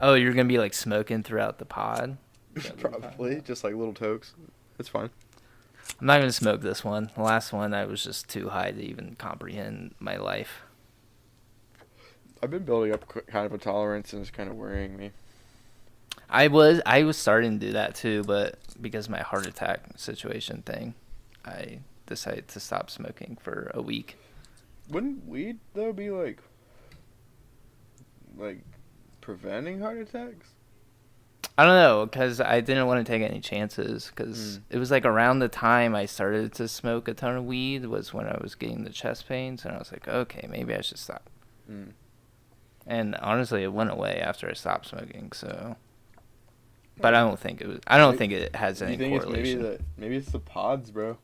Oh, you're gonna be like smoking throughout the pod? Probably, just like little tokes. It's fine. I'm not gonna smoke this one. The last one, I was just too high to even comprehend my life. I've been building up kind of a tolerance, and it's kind of worrying me. I was starting to do that too, but because of my heart attack situation thing, I decided to stop smoking for a week. Wouldn't weed though be like preventing heart attacks? I don't know, because I didn't want to take any chances, because it was like around the time I started to smoke a ton of weed was when I was getting the chest pains, and I was like, okay, maybe I should stop. And honestly, it went away after I stopped smoking, so... But I don't think it has any correlation. Maybe it's the pods, bro.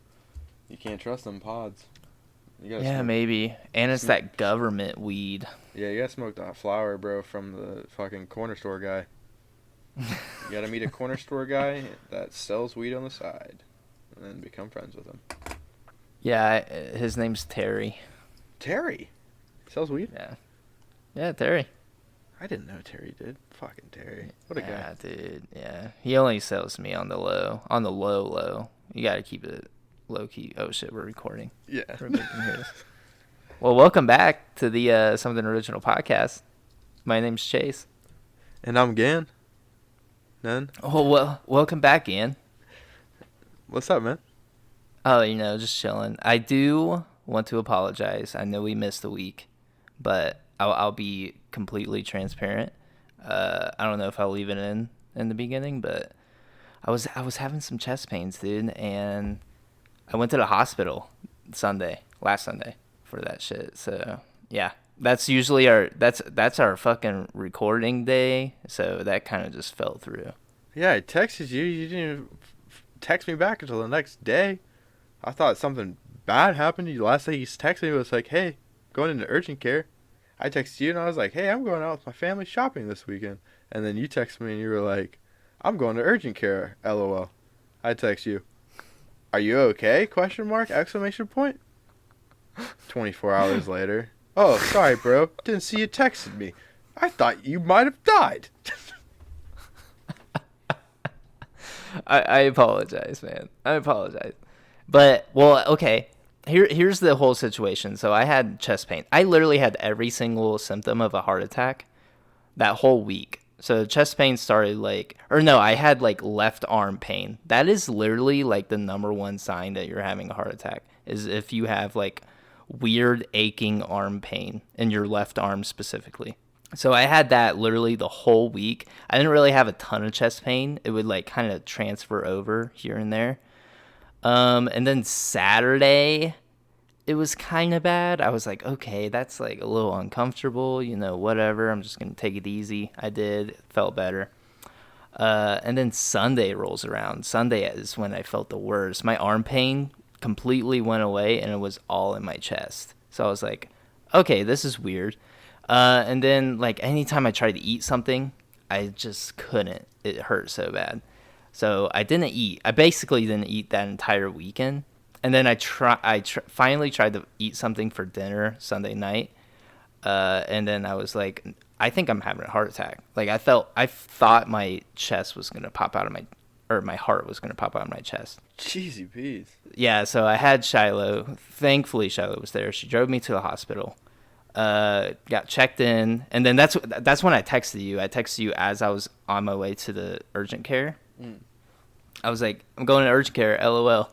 You can't trust them pods. You gotta Yeah, maybe. And it's that government weed. Yeah, you gotta smoke that flower, bro, from the fucking corner store guy. You gotta meet a corner store guy that sells weed on the side, and then become friends with him. Yeah, his name's Terry. Terry? He sells weed? Yeah. Yeah, Terry. I didn't know Terry did. Fucking Terry. What a guy. Yeah, dude. Yeah. He only sells to me on the low. On the low. You gotta keep it low-key. Oh, shit, we're recording. Yeah. Everybody can hear us. Well, welcome back to the Something Original podcast. My name's Chase. And I'm Gann. None? Oh, well, welcome back, Ian. What's up, man? Oh, just chilling. I do want to apologize. I know we missed a week, but I'll be completely transparent. I don't know if I'll leave it in the beginning, but I was having some chest pains, dude, and I went to the hospital last Sunday for that shit. So yeah, that's usually that's our fucking recording day. So that kind of just fell through. Yeah, I texted you. You didn't even text me back until the next day. I thought something bad happened. The last thing you texted me was like, "Hey, going into urgent care." I texted you and I was like, "Hey, I'm going out with my family shopping this weekend." And then you texted me and you were like, "I'm going to urgent care, LOL." I text you, "Are you okay? Question mark, exclamation point. 24 hours later. "Oh, sorry, bro. Didn't see you texted me. I thought you might have died." I apologize, man. I apologize. But, well, okay. Here's the whole situation. So I had chest pain. I literally had every single symptom of a heart attack that whole week. So chest pain started I had left arm pain. That is literally the number one sign that you're having a heart attack, is if you have weird aching arm pain in your left arm specifically. So I had that literally the whole week. I didn't really have a ton of chest pain. It would kind of transfer over here and there. And then Saturday, it was kind of bad. I was like, okay, that's a little uncomfortable, whatever. I'm just going to take it easy. I did. It felt better. And then Sunday rolls around. Sunday is when I felt the worst. My arm pain completely went away, and it was all in my chest. So I was like, okay, this is weird. And then, anytime I tried to eat something, I just couldn't. It hurt so bad. So I didn't eat. I basically didn't eat that entire weekend. And then I finally tried to eat something for dinner Sunday night. And then I was like, I think I'm having a heart attack. I thought my chest was going to pop out of my heart was going to pop out of my chest. Cheesy peas. Yeah, so I had Shiloh. Thankfully, Shiloh was there. She drove me to the hospital. Got checked in. And then that's when I texted you. I texted you as I was on my way to the urgent care. I was like, I'm going to urgent care, LOL.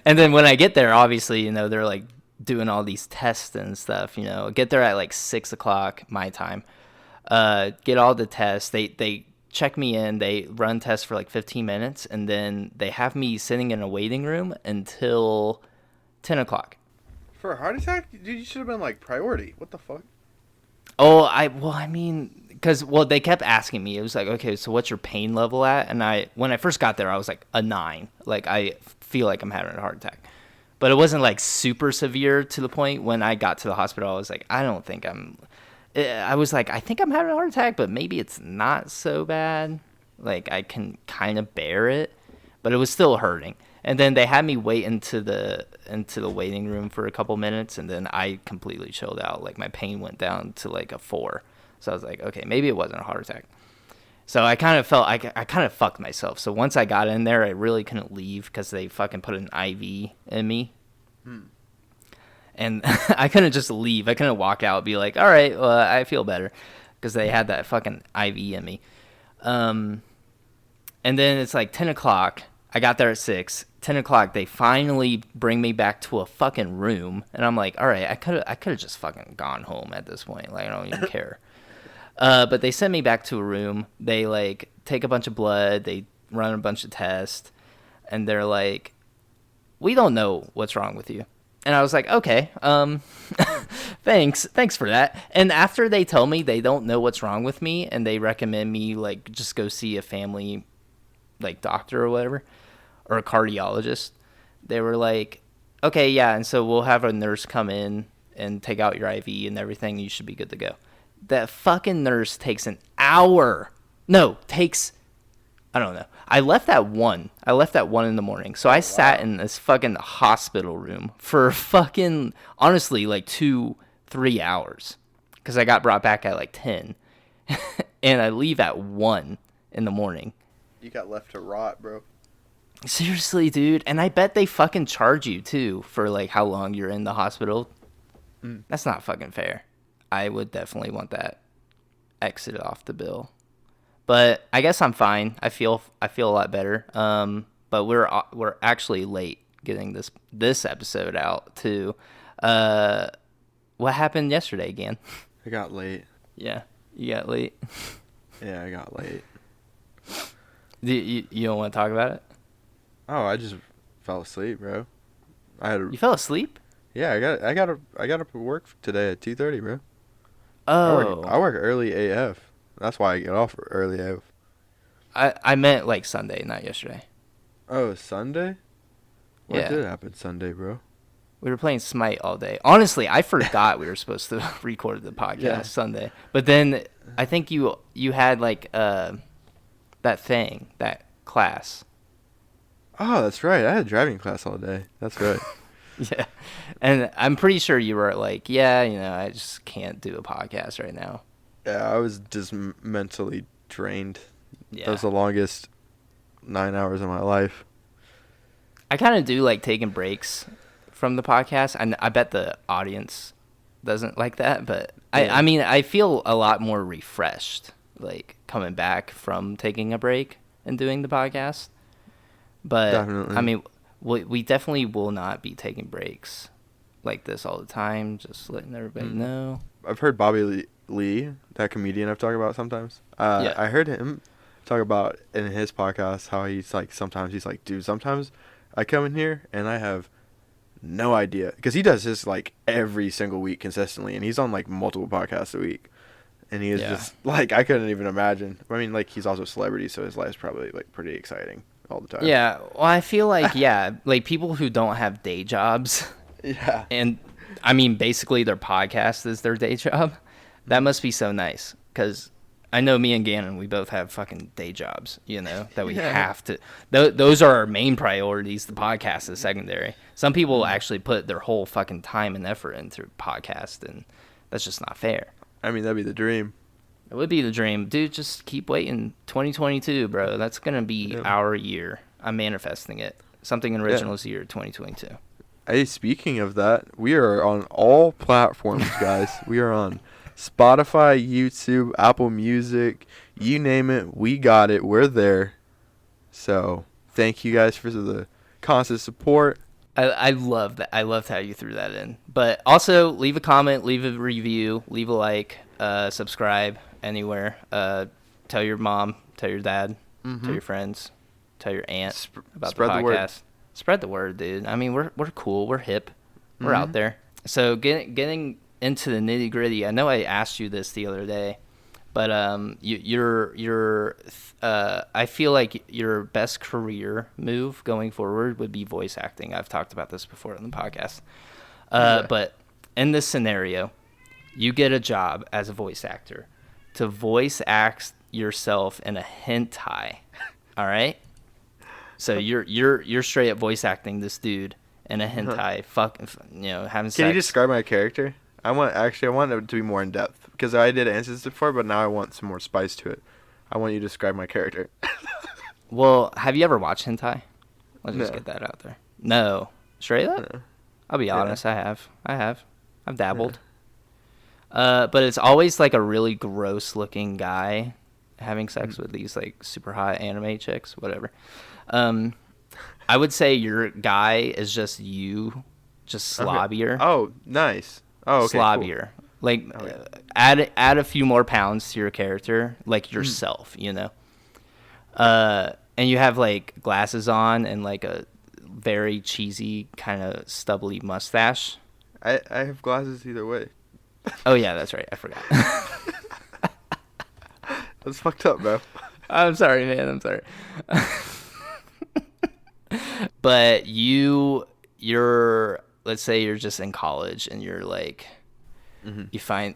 And then when I get there, obviously, they're doing all these tests and stuff, get there at 6 o'clock my time, get all the tests. They check me in, they run tests for 15 minutes, and then they have me sitting in a waiting room until 10 o'clock. For a heart attack? Dude, you should have been priority. What the fuck? Oh, because they kept asking me. It was like, okay, so what's your pain level at? And when I first got there, I was a 9. I feel like I'm having a heart attack. But it wasn't super severe to the point when I got to the hospital. I was like, I don't think I think I'm having a heart attack, but maybe it's not so bad. I can kind of bear it, but it was still hurting. And then they had me wait into the waiting room for a couple minutes, and then I completely chilled out. My pain went down to a 4. So I was like, okay, maybe it wasn't a heart attack. So I kind of felt I kind of fucked myself. So once I got in there, I really couldn't leave because they fucking put an IV in me. And I couldn't just leave. I couldn't walk out and be like, all right, well, I feel better, because they had that fucking IV in me. And then it's like 10 o'clock. I got there at 6. 10 o'clock, they finally bring me back to a fucking room. And I'm like, all right, I could have just fucking gone home at this point. Like, I don't even care. But they sent me back to a room. They, like, take a bunch of blood. They run a bunch of tests. And they're like, we don't know what's wrong with you. And I was like, okay, thanks for that. And after they tell me they don't know what's wrong with me, and they recommend me, like, just go see a family, like, doctor or whatever, or a cardiologist, they were like, okay, yeah, and so we'll have a nurse come in and take out your IV and everything. You should be good to go. That fucking nurse takes an hour. No, takes, I don't know. I left at 1. I left at 1 in the morning. So I sat in this fucking hospital room for fucking, honestly, like 2-3 hours. Because I got brought back at like 10. And I leave at 1 in the morning. You got left to rot, bro. Seriously, dude. And I bet they fucking charge you, too, for like how long you're in the hospital. That's not fucking fair. I would definitely want that exit off the bill. But I guess I'm fine. I feel a lot better. But we're actually late getting this episode out too. What happened yesterday again? I got late. Yeah, you got late. Yeah, I got late. You don't want to talk about it? Oh, I just fell asleep, bro. You fell asleep? Yeah, I got up at work today at 2:30, bro. Oh. I work early AF. That's why I get off early AF. I meant like Sunday, not yesterday. Oh, Sunday? What Yeah. did happen Sunday, bro? We were playing Smite all day. Honestly, I forgot we were supposed to record the podcast Sunday. But then I think you had like that class. Oh, that's right. I had driving class all day. That's right. Yeah. And I'm pretty sure you were like, yeah, I just can't do a podcast right now. Yeah, I was just mentally drained. Yeah. That was the longest 9 hours of my life. I kind of do like taking breaks from the podcast, and I bet the audience doesn't like that, but I mean, I feel a lot more refreshed, like coming back from taking a break and doing the podcast. But definitely. I mean, we definitely will not be taking breaks like this all the time, just letting everybody know. I've heard Bobby Lee, that comedian I've talked about sometimes. I heard him talk about in his podcast how he's like, sometimes he's like, dude, sometimes I come in here and I have no idea, because he does this like every single week consistently, and he's on like multiple podcasts a week, and he is just like, I couldn't even imagine. I mean, like, he's also a celebrity, so his life's probably like pretty exciting all the time. Yeah, well, I feel like like people who don't have day jobs. Yeah. And I mean, basically their podcast is their day job. That must be so nice, because I know me and Gannon, we both have fucking day jobs, that we have to. Those are our main priorities. The podcast is secondary. Some people actually put their whole fucking time and effort into podcast, and that's just not fair. I mean, that'd be the dream. It would be the dream. Dude, just keep waiting. 2022, bro. That's going to be our year. I'm manifesting it. Something original's year, 2022. Hey, speaking of that, we are on all platforms, guys. We are on Spotify, YouTube, Apple Music, you name it, we got it. We're there. So, thank you guys for the constant support. I love that. I loved how you threw that in. But also, leave a comment, leave a review, leave a like, subscribe anywhere. Tell your mom, tell your dad, tell your friends, tell your aunt about the podcast. Word. Spread the word, dude. I mean, we're cool, we're hip, we're out there. So getting into the nitty gritty. I know I asked you this the other day, but I feel like your best career move going forward would be voice acting. I've talked about this before on the podcast. But in this scenario, you get a job as a voice actor to voice act yourself in a hentai. All right? So you're straight up voice acting this dude in a hentai, having sex. Can you describe my character? I want it to be more in depth. because I did answers before, but now I want some more spice to it. I want you to describe my character. Well, have you ever watched hentai? Let's just No. get that out there. No. Straight up? No. I'll be Yeah. honest, I have. I've dabbled. But it's always like a really gross looking guy having sex with these like super hot anime chicks, whatever. I would say your guy is just you, just slobbier. Okay. Oh, nice. Oh, okay. Slobbier. Cool. Like Oh, yeah. add a few more pounds to your character, like yourself, you know. And you have like glasses on and like a very cheesy kind of stubbly mustache. I have glasses either way. Oh yeah, that's right. I forgot. That's fucked up, bro. I'm sorry, man. I'm sorry. But you're let's say you're just in college and you're like you find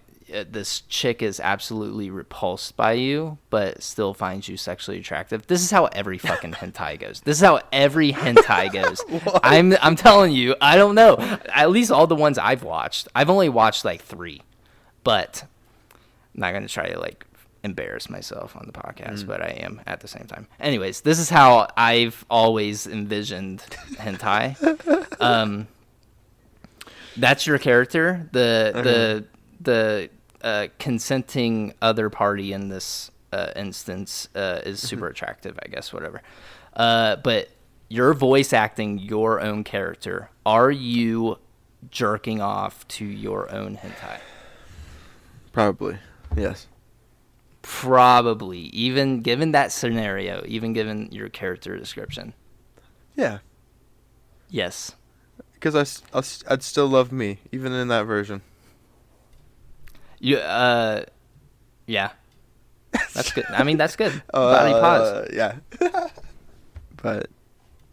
this chick is absolutely repulsed by you but still finds you sexually attractive. This is how every fucking hentai goes. This is how every hentai goes. I'm telling you, I don't know. At least all the ones I've watched. I've only watched like 3. But I'm not going to try to like embarrass myself on the podcast, but I am at the same time. Anyways, this is how I've always envisioned hentai. That's your character. The consenting other party in this instance is super attractive, I guess, whatever. But you're voice acting your own character. Are you jerking off to your own hentai? Probably. Yes. Probably, even given that scenario, even given your character description. Yeah. Yes. Because I'd still love me, even in that version. Yeah. That's good. I mean, that's good. Body pause. Yeah. But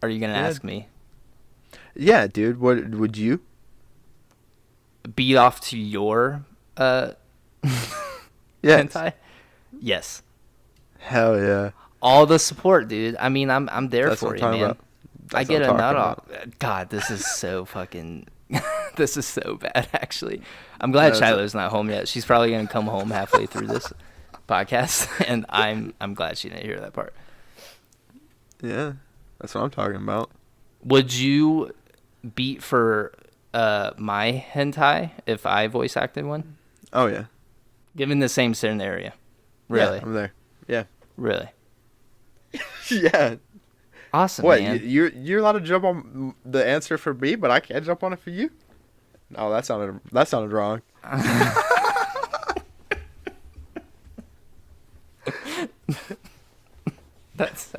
Are you gonna yeah. ask me? Yeah, dude. What would you? Beat off to your Yes. hentai? Yes. Hell yeah. All the support, dude. I mean, I'm there That's for what I'm you, talking man. about. I That's get what a I'm nut talking off. God, this is so fucking. This is so bad, actually. I'm glad No, Shiloh's not home yet. She's probably gonna come home halfway through this podcast, and I'm glad she didn't hear that part. Yeah, that's what I'm talking about. Would you beat for my hentai if I voice acted one? Oh yeah. Given the same scenario. Really? Yeah, I'm there. Yeah. Really? Yeah. Awesome, What? man. You're allowed to jump on the answer for me, but I can't jump on it for you? No, that sounded wrong. That's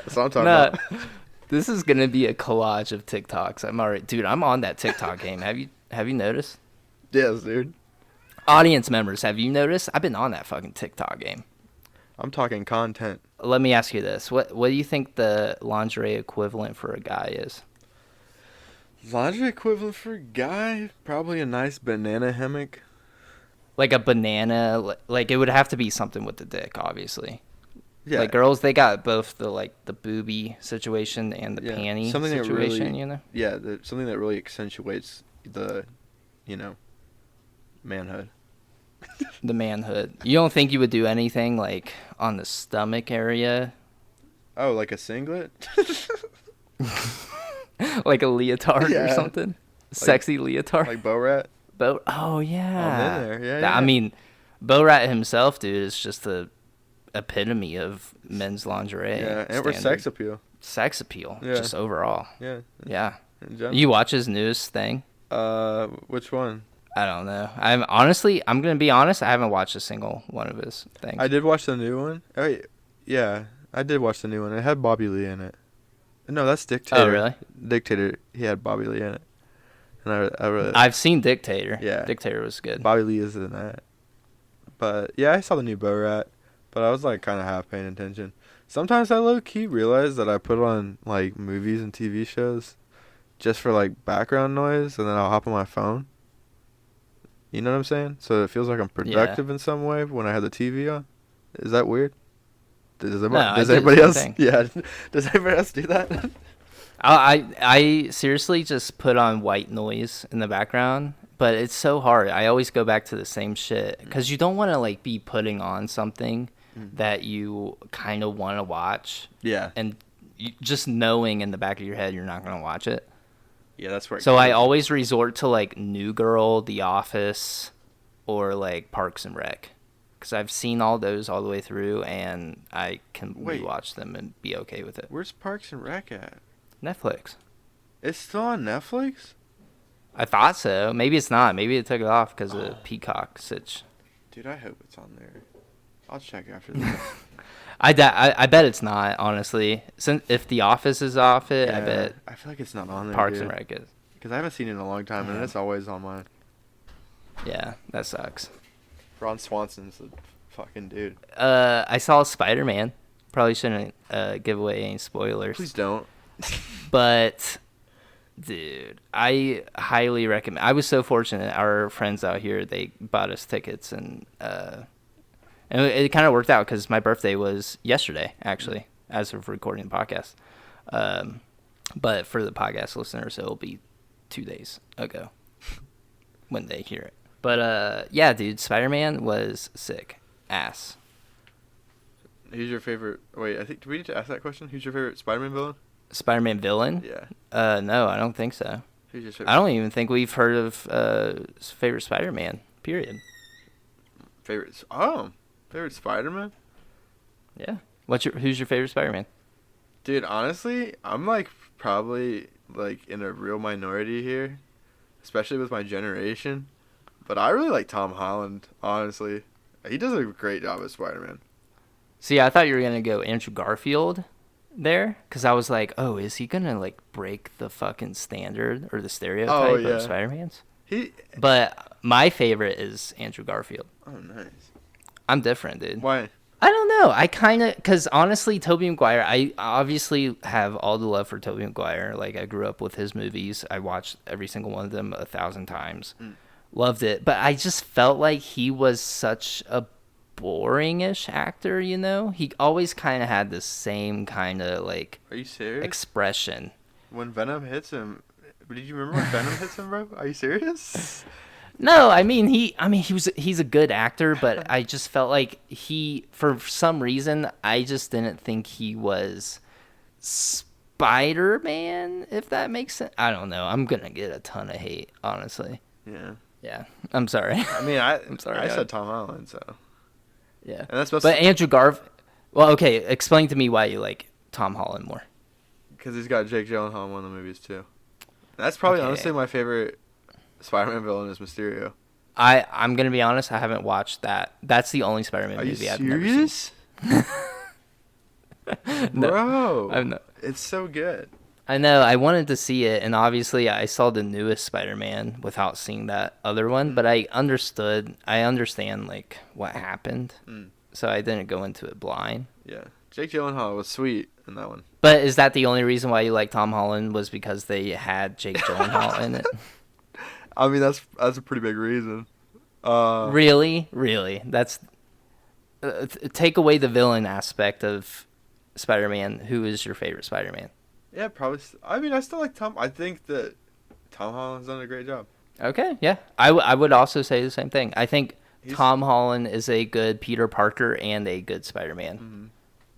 That's what I'm talking no. about. This is gonna be a collage of TikToks. I'm already, dude. I'm on that TikTok game. Have you noticed? Yes, dude. Audience members, have you noticed? I've been on that fucking TikTok game. I'm talking content. Let me ask you this: what do you think the lingerie equivalent for a guy is? Lingerie equivalent for a guy? Probably a nice banana hammock. Like a banana? Like it would have to be something with the dick, obviously. Yeah. Like girls, they got both the booby situation and the Yeah, panty something that situation, really- you know? Yeah, something that really accentuates the, manhood. The manhood. You don't think you would do anything like on the stomach area? Oh, like a singlet? Like a leotard or Yeah. something? Sexy leotard? Like Bo-Rat? Oh, yeah. I'm in there. Yeah, I yeah. mean, Bo-Rat himself, dude, is just the epitome of men's lingerie. Yeah, and we're sex appeal. Sex appeal, Yeah. just overall. Yeah. Yeah. In general. You watch his newest thing? Which one? I don't know. I'm gonna be honest. I haven't watched a single one of his things. I did watch the new one. Oh, yeah, I did watch the new one. It had Bobby Lee in it. No, that's Dictator. Oh, really? Dictator. He had Bobby Lee in it. And I really. I've seen Dictator. Yeah. Dictator was good. Bobby Lee is in that. But yeah, I saw the new Bo-Rat, but I was like kind of half paying attention. Sometimes I low key realize that I put on like movies and TV shows just for like background noise, and then I'll hop on my phone. You know what I'm saying? So it feels like I'm productive in some way when I have the TV on. Is that weird? Does anybody else? thing. Yeah. Does anybody else do that? I seriously just put on white noise in the background but it's so hard. I always go back to the same shit because you don't want to like be putting on something that you kind of want to watch. Yeah. And just knowing in the back of your head you're not going to watch it. Yeah, that's where. So I always resort to like New Girl, The Office, or like Parks and Rec, because I've seen all those all the way through, and I can rewatch them and be okay with it. Where's Parks and Rec at? Netflix. It's still on Netflix? I thought so. Maybe it's not. Maybe it took it off because of Peacock sitch. Dude, I hope it's on there. I'll check after this. I bet it's not, honestly. Since if The Office is off it, Yeah, I bet I feel like it's not on there. Parks and Rec is. Because I haven't seen it in a long time, and it's always on mine. Yeah, that sucks. Ron Swanson's a fucking dude. I saw Spider-Man. Probably shouldn't give away any spoilers. Please don't. But, dude, I highly recommend. I was so fortunate. Our friends out here, they bought us tickets, and it kind of worked out because my birthday was yesterday, actually, as of recording the podcast. But for the podcast listeners, it'll be 2 days ago when they hear it. But yeah, dude, Spider-Man was sick ass. Who's your favorite? Wait, I think did we need to ask that question? Who's your favorite Spider-Man villain? Spider-Man villain? Yeah. No, I don't think so. Who's your favorite? I don't even think we've heard of favorite Spider-Man. Period. Favorite Spider-Man? Yeah. Who's your favorite Spider-Man? Dude, honestly, I'm like probably like in a real minority here, especially with my generation. But I really like Tom Holland, honestly. He does a great job as Spider-Man. See, I thought you were going to go Andrew Garfield there, because I was like, oh, is he going to like break the fucking standard or the stereotype of Spider-Mans? But my favorite is Andrew Garfield. Oh, nice. I'm different, dude. Why? I don't know. I kind of, because honestly, Tobey Maguire, I obviously have all the love for Tobey Maguire. Like, I grew up with his movies. I watched every single one of them 1,000 times. Loved it. But I just felt like he was such a boring-ish actor, you know? He always kind of had the same kind of, like, are you serious? Expression. When Venom hits him, did you remember when Venom hits him, bro? Are you serious? No, he's a good actor, but I just felt like for some reason, I just didn't think he was Spider-Man, if that makes sense. I don't know. I'm going to get a ton of hate, honestly. Yeah. Yeah. I'm sorry. I mean, I'm sorry. I said Tom Holland, so. Yeah. And that's supposed but Andrew Garfield, well, okay, explain to me why you like Tom Holland more. Because he's got Jake Gyllenhaal in one of the movies, too. That's probably honestly my favorite Spider-Man villain is Mysterio. I'm going to be honest, I haven't watched that. That's the only Spider-Man movie I've never seen. No, bro, I'm not. It's so good. I know. I wanted to see it, and obviously I saw the newest Spider-Man without seeing that other one, but I understand, like, what happened, so I didn't go into it blind. Yeah. Jake Gyllenhaal was sweet in that one. But is that the only reason why you like Tom Holland was because they had Jake Gyllenhaal in it? I mean, that's a pretty big reason. Really? That's... take away the villain aspect of Spider-Man. Who is your favorite Spider-Man? Yeah, probably. I mean, I still like Tom. I think that Tom Holland's done a great job. Okay, yeah. I would also say the same thing. I think Tom Holland is a good Peter Parker and a good Spider-Man. Mm-hmm.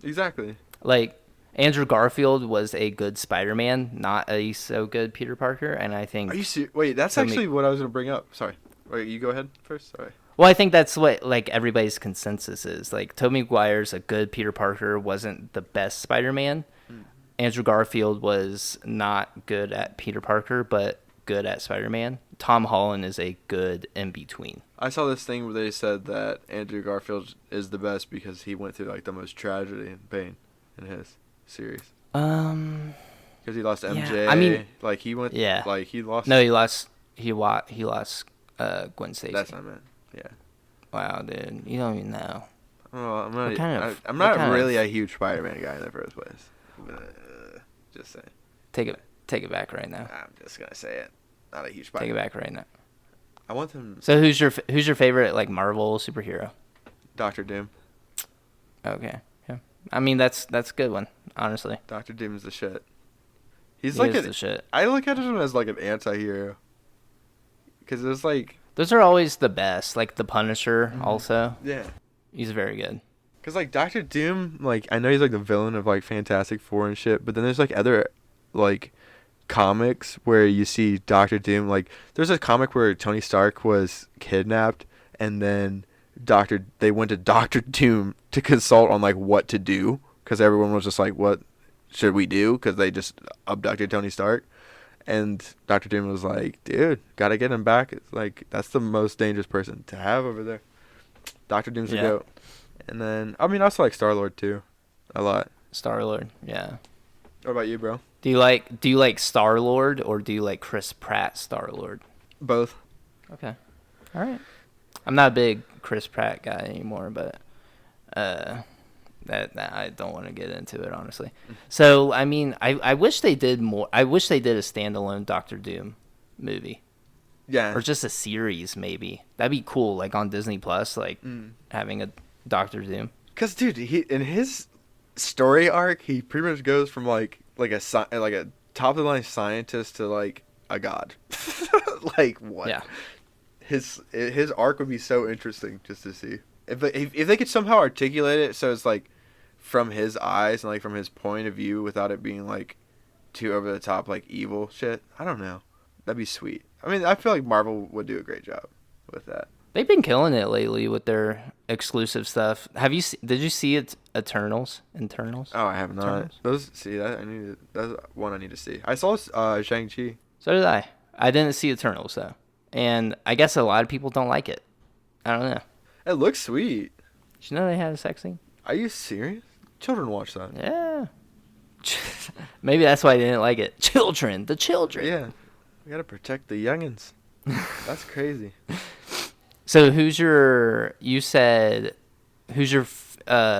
Exactly. Like, Andrew Garfield was a good Spider-Man, not a so good Peter Parker, and I think... Are you serious? Wait, that's actually what I was going to bring up. Sorry. Wait, you go ahead first? Sorry. Well, I think that's what, like, everybody's consensus is. Like, Tobey Maguire's a good Peter Parker, wasn't the best Spider-Man. Andrew Garfield was not good at Peter Parker, but good at Spider-Man. Tom Holland is a good in-between. I saw this thing where they said that Andrew Garfield is the best because he went through, like, the most tragedy and pain in his series. Because he lost MJ. Yeah, I mean... Like, he went... Yeah. Like, he lost... No, he lost Gwen Stacy. That's what I meant. Yeah. Wow, dude. You don't even know. Well, I'm not really a huge Spider-Man guy in the first place. Just saying. Take it back right now. I'm just gonna say it. Not a huge Spider-Man. Take it back right now. I want them. So who's your favorite like Marvel superhero? Doctor Doom. Okay. Yeah. I mean that's a good one, honestly. Doctor Doom is the shit. He's the shit. I look at him as like an anti-hero. Because it was like, Those are always the best. Like the Punisher, also. yeah. He's very good. Because like Doctor Doom, like I know he's like the villain of like Fantastic Four and shit, but then there's like other like comics where you see Doctor Doom. Like there's a comic where Tony Stark was kidnapped, and then they went to Doctor Doom to consult on like what to do, because everyone was just like, what should we do? Because they just abducted Tony Stark. And Doctor Doom was like, dude, gotta get him back. It's like, that's the most dangerous person to have over there. Doctor Doom's a goat. And then, I mean, I also like Star-Lord too, a lot. Star-Lord, yeah. What about you, bro? Do you like Star-Lord, or do you like Chris Pratt Star-Lord? Both. Okay. All right. I'm not a big Chris Pratt guy anymore, but that I don't want to get into it, honestly. So, I mean, I wish they did more. I wish they did a standalone Doctor Doom movie. Yeah. Or just a series, maybe. That'd be cool, like on Disney Plus, like having a Doctor Doom. Because, dude, he in his story arc, he pretty much goes from like a top of the line scientist to like a god. Like what? Yeah. His arc would be so interesting just to see if they could somehow articulate it so it's like from his eyes and like from his point of view without it being like too over the top like evil shit. I don't know. That'd be sweet. I mean, I feel like Marvel would do a great job with that. They've been killing it lately with their exclusive stuff. Did you see it? Eternals? Oh, I have not. Eternals? That's one I need to see. I saw Shang-Chi. So did I. I didn't see Eternals though, and I guess a lot of people don't like it. I don't know. It looks sweet. Did you know they had a sex scene? Are you serious? Children watch that. Yeah. Maybe that's why I didn't like it. The children. Yeah. We gotta protect the youngins. That's crazy. So who's your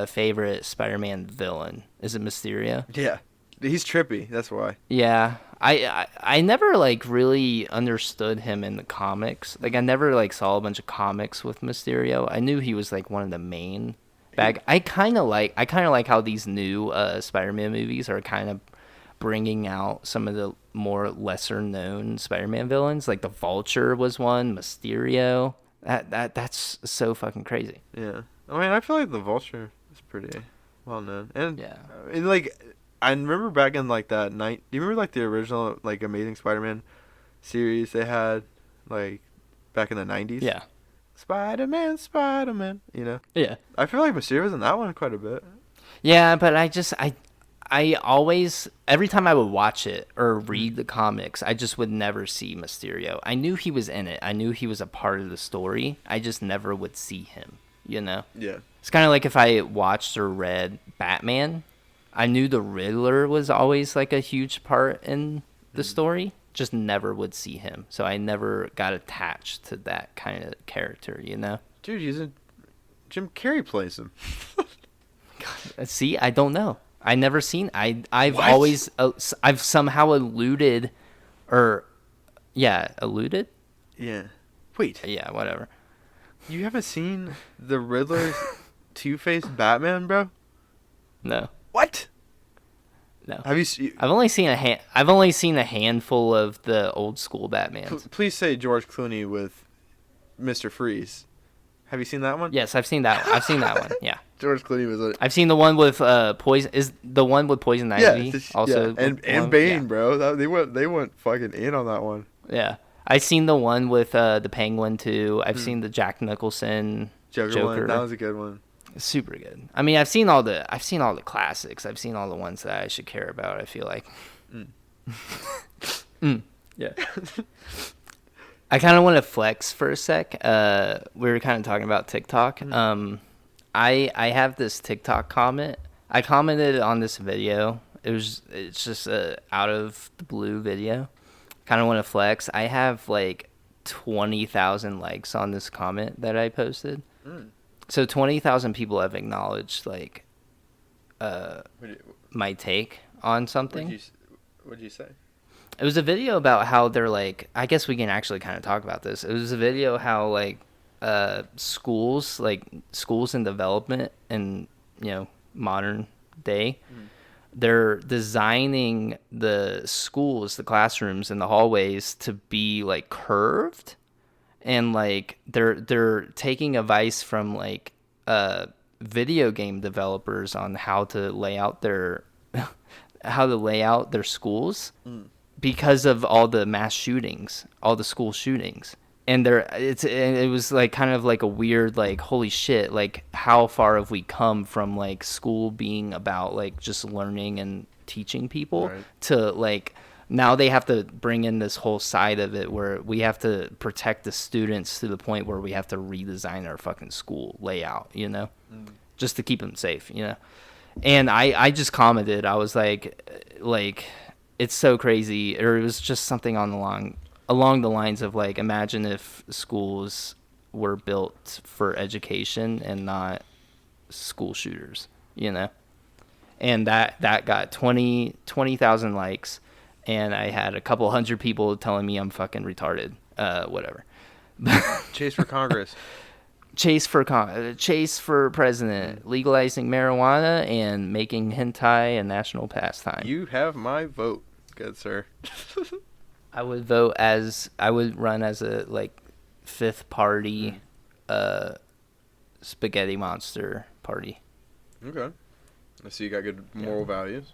favorite Spider-Man villain? Is it Mysterio? Yeah. He's trippy. That's why. Yeah. I never like really understood him in the comics. Like I never like saw a bunch of comics with Mysterio. I knew he was like one of the main bad. I kind of like how these new Spider-Man movies are kind of bringing out some of the more lesser known Spider-Man villains. Like the Vulture was one, Mysterio. That's so fucking crazy. Yeah. I mean, I feel like the Vulture is pretty well known. And Yeah. like I remember back in like that night. Do you remember like the original like Amazing Spider-Man series they had like back in the 90s? Yeah. Spider-Man, you know? Yeah. I feel like Mysterio was in that one quite a bit. Yeah, but I always, every time I would watch it or read the comics, I just would never see Mysterio. I knew he was in it. I knew he was a part of the story. I just never would see him, you know? Yeah. It's kind of like if I watched or read Batman, I knew the Riddler was always like a huge part in the story, just never would see him. So I never got attached to that kind of character, you know? Dude, Jim Carrey plays him. See, I don't know. I never seen. I've What? always I've somehow alluded. Yeah. Wait. Yeah, whatever. You haven't seen the Riddler's Two-Faced Batman, bro? No. What? No. Have you seen? I've only seen a handful of the old school Batmans. Please say George Clooney with Mr. Freeze. Have you seen that one? Yes, I've seen that. I've seen that one. Yeah. George Clooney was a. I've seen the one with poison. Is the one with Poison Ivy also? Yeah. And Bane, bro. They went fucking in on that one. Yeah. I've seen the one with the Penguin too. I've seen the Jack Nicholson Joker one. That was a good one. Super good. I mean, I've seen all the classics. I've seen all the ones that I should care about, I feel like. Yeah. I kind of want to flex for a sec. We were kind of talking about TikTok. I have this TikTok comment. I commented on this video. It's just a out of the blue video. Kind of want to flex. I have like 20,000 likes on this comment that I posted. So 20,000 people have acknowledged like my take on something. What'd you say? It was a video about how they're like, I guess we can actually kind of talk about this. It was a video how like schools in development and, you know, modern day, they're designing the schools, the classrooms and the hallways to be like curved and like they're taking advice from like video game developers on how to lay out their schools because of all the mass shootings, all the school shootings. And it was like kind of like a weird, like, holy shit, like how far have we come from like school being about like just learning and teaching people Right. to like now they have to bring in this whole side of it where we have to protect the students to the point where we have to redesign our fucking school layout, just to keep them safe. And I just commented, I was like it's so crazy, or it was just something along the lines of like, imagine if schools were built for education and not school shooters. And that got 20,000 likes, and I had a couple hundred people telling me I'm fucking retarded, whatever. Chase for Congress. Chase for president, legalizing marijuana and making hentai a national pastime. You have my vote, good sir. I would run as a like fifth party, spaghetti monster party. Okay. So you got good moral values.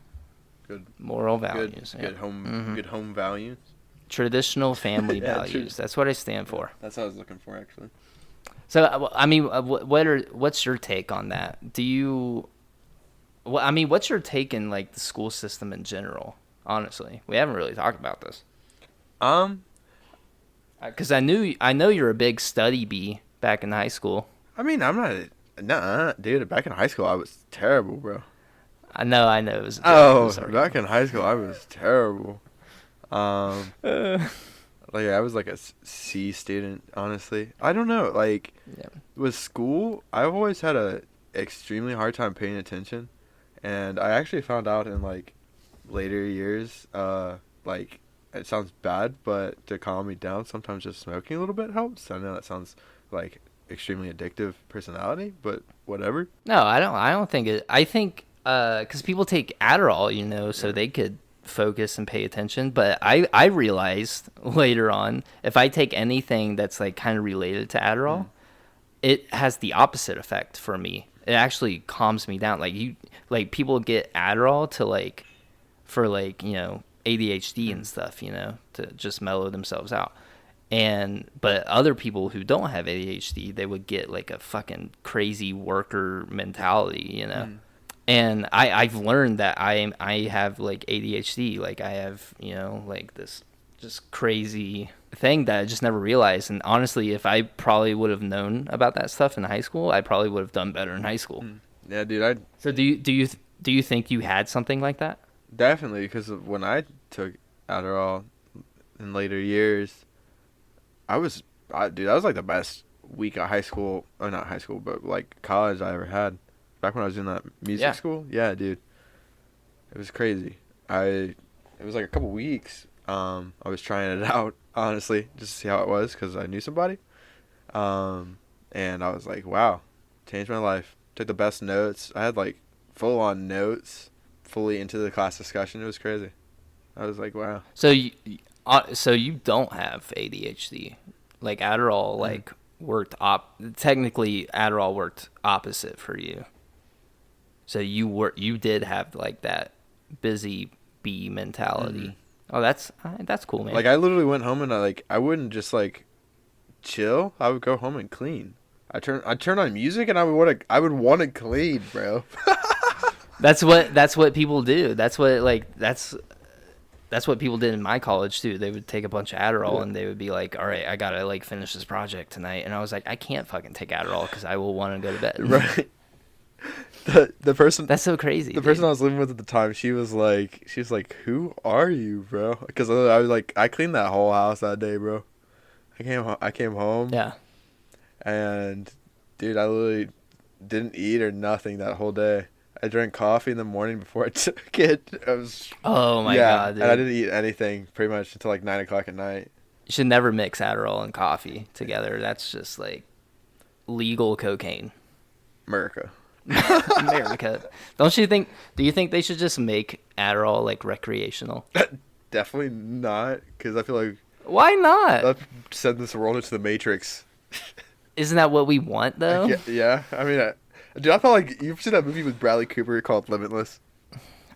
Good moral values. Good home values. Traditional family Yeah, values. That's what I stand for. That's what I was looking for, actually. So I mean, what's your take on that? What's your take in like the school system in general? Honestly, we haven't really talked about this. Because I know you're a big study bee back in high school. I mean, I'm not. Nah, dude. Back in high school, I was terrible, bro. I know. It was a joke. Back in high school, I was terrible. Like I was like a C student, honestly. I don't know. Like, with school, I've always had a extremely hard time paying attention, and I actually found out in like later years, like. It sounds bad, but to calm me down, sometimes just smoking a little bit helps. I know that sounds like extremely addictive personality, but whatever. No, I don't think it. I think because people take Adderall, so they could focus and pay attention. But I realized later on, if I take anything that's like kind of related to Adderall, it has the opposite effect for me. It actually calms me down. Like people get Adderall to like for like ADHD and stuff, to just mellow themselves out. But other people who don't have ADHD, they would get like a fucking crazy worker mentality, And I've learned that I have like ADHD, like I have, like this just crazy thing that I just never realized. And honestly, if I probably would have known about that stuff in high school, I probably would have done better in high school. Yeah, dude. So do you think you had something like that? Definitely, because when I took Adderall in later years, that was like the best week of high school, or not high school, but like college I ever had. Back when I was in that music school, yeah, dude, it was crazy. It was like a couple weeks. I was trying it out, honestly, just to see how it was, because I knew somebody. And I was like, wow, changed my life. Took the best notes. I had like full on notes. Fully into the class discussion. It was crazy. I was like, wow. So you don't have ADHD. Like Adderall worked technically Adderall worked opposite for you. So you did have like that busy bee mentality. Oh, that's cool, man. Like I literally went home and I wouldn't just like chill. I would go home and clean. I'd turn on music and I would want to clean, bro. That's what people do. That's what people did in my college too. They would take a bunch of Adderall and they would be like, "All right, I gotta like finish this project tonight." And I was like, "I can't fucking take Adderall because I will want to go to bed." Right. The person. That's so crazy. The person I was living with at the time, she was like, "Who are you, bro?" Because I was like, I cleaned that whole house that day, bro. I came home. Yeah. And, dude, I literally didn't eat or nothing that whole day. I drank coffee in the morning before I took it. Oh my god, dude. And I didn't eat anything pretty much until like 9 o'clock at night. You should never mix Adderall and coffee together. That's just like legal cocaine. Merica. Merica. Do you think they should just make Adderall like recreational? Definitely not, because I feel like Why not? Let's send this world into the Matrix. Isn't that what we want, though? Yeah. I mean, dude, I felt like you've seen that movie with Bradley Cooper called Limitless.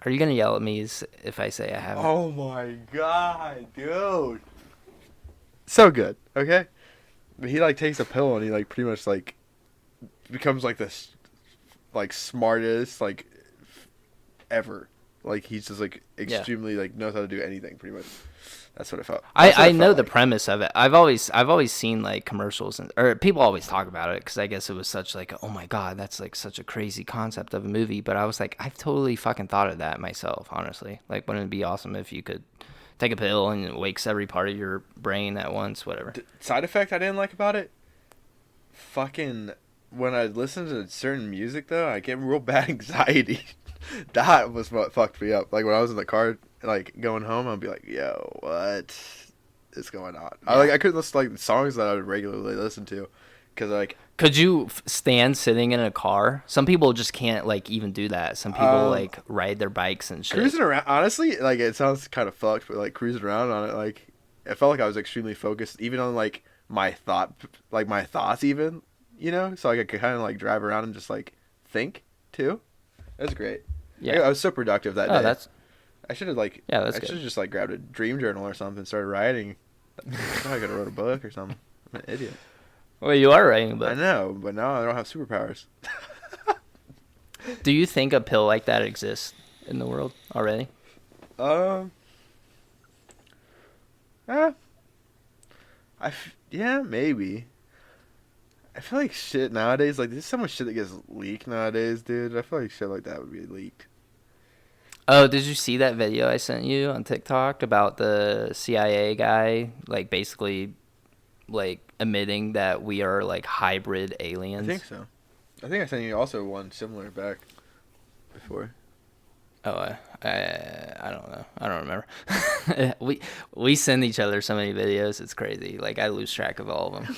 Are you gonna yell at me if I say I haven't? Oh my god, dude. So good. Okay. But he like takes a pill and he like pretty much like becomes like this like smartest like ever. Like he's just like extremely like knows how to do anything pretty much. That's what I felt. I know the premise of it. I've always seen like commercials or people always talk about it because I guess it was such like, oh my god, that's like such a crazy concept of a movie. But I was like, I've totally fucking thought of that myself, honestly. Like, wouldn't it be awesome if you could take a pill and it wakes every part of your brain at once, whatever. Side effect I didn't like about it, fucking when I listen to certain music though, I get real bad anxiety. That was what fucked me up. Like when I was in the car, like going home, I'd be like, "Yo, what is going on?" Yeah. I couldn't listen to like the songs that I would regularly listen to, because like. Could you stand sitting in a car? Some people just can't like even do that. Some people like ride their bikes and shit. Cruising around, honestly, like it sounds kind of fucked, but like cruising around on it, like it felt like I was extremely focused, even on like my thoughts, even, you know. So like I could kind of like drive around and just like think too. It was great. Yeah, I was so productive that day. I should have like I should have just like grabbed a dream journal or something and started writing. I could have wrote a book or something. I'm an idiot. Well, you are writing a book. I know, but now I don't have superpowers. Do you think a pill like that exists in the world already? Yeah, maybe. I feel like shit nowadays, like there's so much shit that gets leaked nowadays, dude. I feel like shit like that would be leaked. Oh, did you see that video I sent you on TikTok about the CIA guy, like basically, like admitting that we are like hybrid aliens? I think so. I think I sent you also one similar back before. Oh, I don't know. I don't remember. we send each other so many videos. It's crazy. Like I lose track of all of them.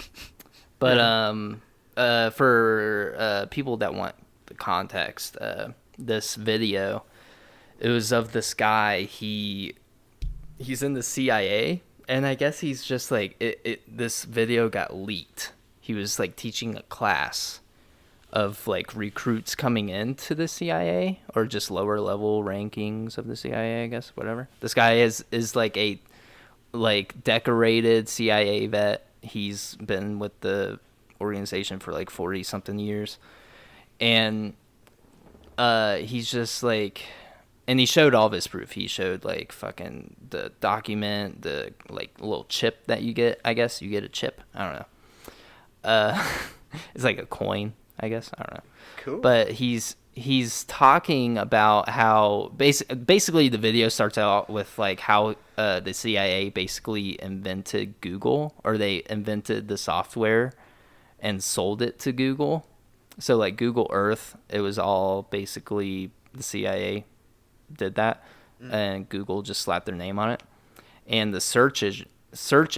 But for people that want the context, this video, it was of this guy. He's in the CIA, and I guess he's just like this video got leaked. He was like teaching a class of like recruits coming into the CIA or just lower level rankings of the CIA, I guess, whatever. This guy is like a like decorated CIA vet. He's been with the organization for like 40 something years. And he's just like, and he showed all of his proof. He showed like fucking the document, the like little chip that you get. I guess you get a chip. I don't know. It's like a coin, I guess. I don't know. Cool. But he's talking about how basically the video starts out with like how the CIA basically invented Google, or they invented the software and sold it to Google. So like Google Earth, it was all basically the CIA did that, and Google just slapped their name on it. And the search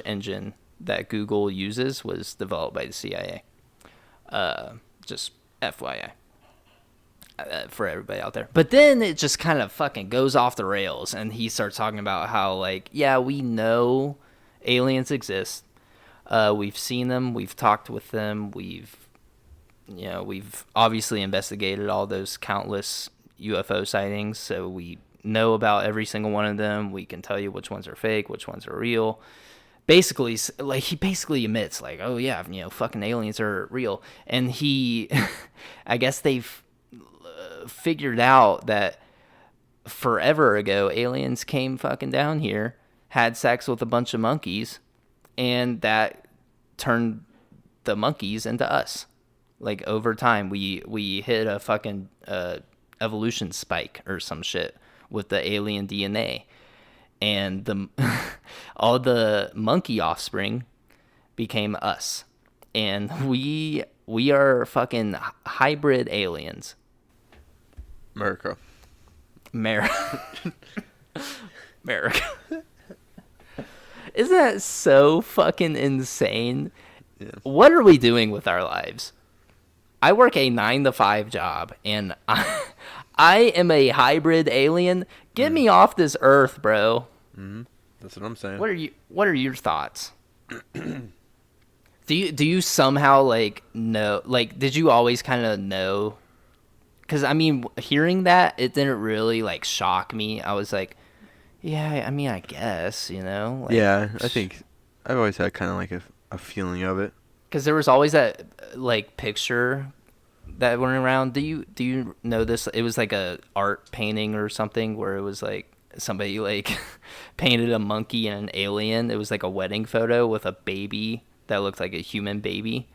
engine that Google uses was developed by the CIA. Just FYI. For everybody out there. But then it just kind of fucking goes off the rails, and he starts talking about how like, yeah, we know aliens exist. We've seen them, we've talked with them, we've obviously investigated all those countless UFO sightings, so we know about every single one of them. We can tell you which ones are fake, which ones are real. Basically, like, he basically admits like, oh yeah, fucking aliens are real. And he I guess they've figured out that forever ago aliens came fucking down here, had sex with a bunch of monkeys, and that turned the monkeys into us. Like over time we hit a fucking evolution spike or some shit with the alien DNA, and the all the monkey offspring became us, and we are fucking hybrid aliens. Merica. Merica. Isn't that so fucking insane? Yeah. What are we doing with our lives? I work a 9-to-5 job, and I am a hybrid alien. Get me off this earth, bro. Mm-hmm. That's what I'm saying. What are your thoughts? Do you somehow like know, like, did you always kind of know? Because I mean, hearing that, it didn't really like shock me. I was like, yeah, I mean, I guess, like, Yeah, I think I've always had kind of like a feeling of it. because there was always that like picture that went around. Do you know this? It was like a art painting or something where it was like somebody like painted a monkey and an alien. It was like a wedding photo with a baby that looked like a human baby.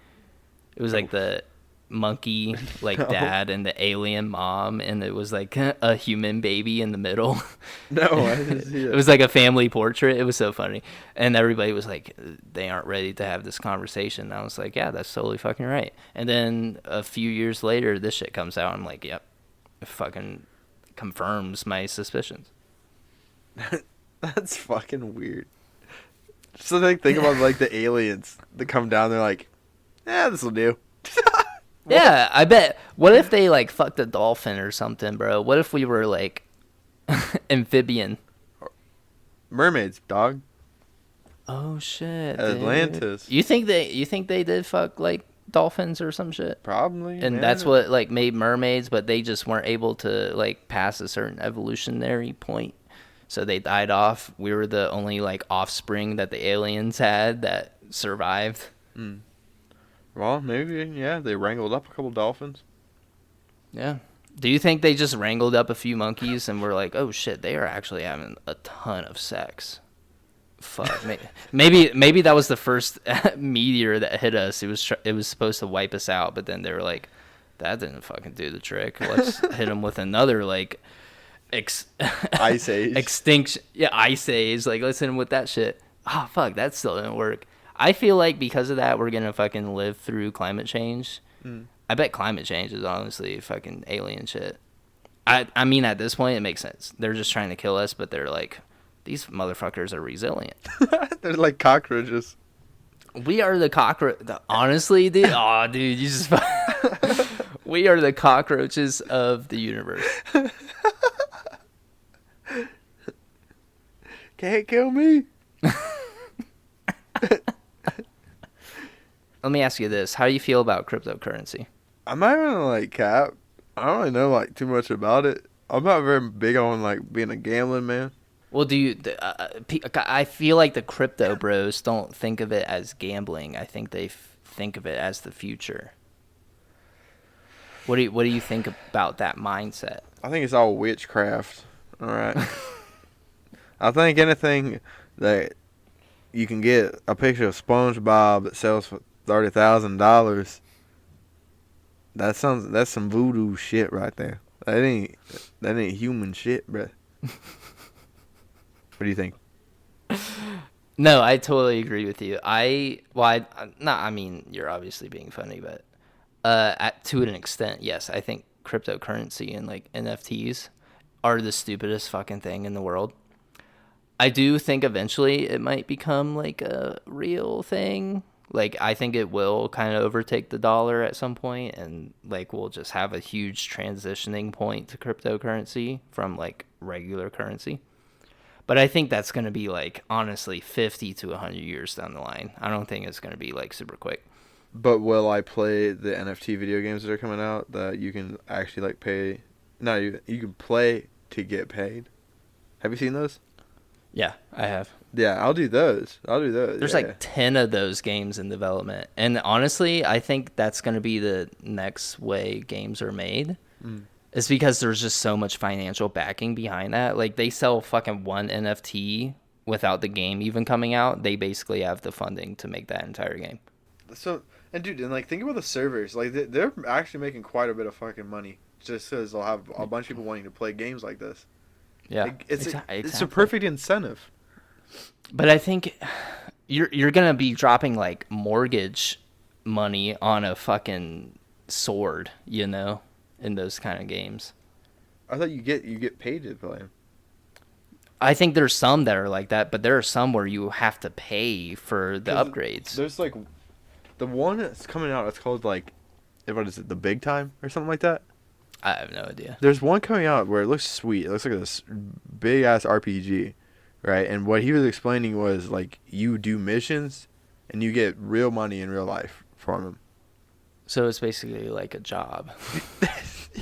It was like the monkey like dad and the alien mom, and it was like a human baby in the middle. No, I didn't see It that. was like a family portrait. It was so funny, and everybody was like, they aren't ready to have this conversation. And I was like, yeah, that's totally fucking right. And then a few years later, this shit comes out. I'm like, yep, it fucking confirms my suspicions. That's fucking weird. So like think about like the aliens that come down. They're like, yeah, this will do. Yeah, I bet. What if they like fucked a dolphin or something, bro? What if we were like amphibian? Mermaids, dog. Oh shit, Atlantis. dude. You think they did fuck like dolphins or some shit? Probably. And man. that's what like made mermaids, but they just weren't able to like pass a certain evolutionary point. So they died off. We were the only like offspring that the aliens had that survived. Mm. Well, maybe, yeah, they wrangled up a couple dolphins. Yeah. Do you think they just wrangled up a few monkeys and were like, oh shit, they are actually having a ton of sex? Fuck. Maybe that was the first meteor that hit us. It was supposed to wipe us out, but then they were like, that didn't fucking do the trick. Let's hit them with another like Ice age. extinction. Yeah, ice age. Like, let's hit them with that shit. Oh fuck, that still didn't work. I feel like because of that, we're gonna fucking live through climate change. I bet climate change is honestly fucking alien shit. I mean, at this point, it makes sense. They're just trying to kill us, but they're like, these motherfuckers are resilient. They're like cockroaches. We are the cockroach. Honestly, dude. Oh, dude, you just. We are the cockroaches of the universe. Can't kill me. Let me ask you this: how do you feel about cryptocurrency? I'm not even like cap. I don't really know like too much about it. I'm not very big on like being a gambling man. Well, I feel like the crypto bros don't think of it as gambling. I think they think of it as the future. What do you think about that mindset? I think it's all witchcraft. All right. I think anything that you can get a picture of SpongeBob that sells for $30,000. That's some voodoo shit right there. That ain't human shit, bruh. What do you think? No, I totally agree with you. I mean, you're obviously being funny, but to an extent, yes. I think cryptocurrency and like NFTs are the stupidest fucking thing in the world. I do think eventually it might become like a real thing. Like, I think it will kind of overtake the dollar at some point, and like we'll just have a huge transitioning point to cryptocurrency from like regular currency. But I think that's going to be like, honestly, 50 to 100 years down the line. I don't think it's going to be like super quick. But will I play the NFT video games that are coming out that you can actually like pay? No, you can play to get paid. Have you seen those? Yeah, I have. Yeah, I'll do those. There's like 10 of those games in development. And honestly, I think that's going to be the next way games are made. It's because there's just so much financial backing behind that. Like, they sell fucking one NFT without the game even coming out. They basically have the funding to make that entire game. So, and dude, and like think about the servers. Like they're actually making quite a bit of fucking money just because they'll have a bunch of people wanting to play games like this. Yeah, like, it's exactly. a perfect incentive. But I think you're gonna be dropping like mortgage money on a fucking sword, in those kind of games. I thought you get paid to play them. I think there's some that are like that, but there are some where you have to pay for the upgrades. There's like the one that's coming out. It's called like, what is it? The Big Time or something like that. I have no idea. There's one coming out where it looks sweet. It looks like this big ass RPG, right? And what he was explaining was like you do missions, and you get real money in real life from them. So it's basically like a job.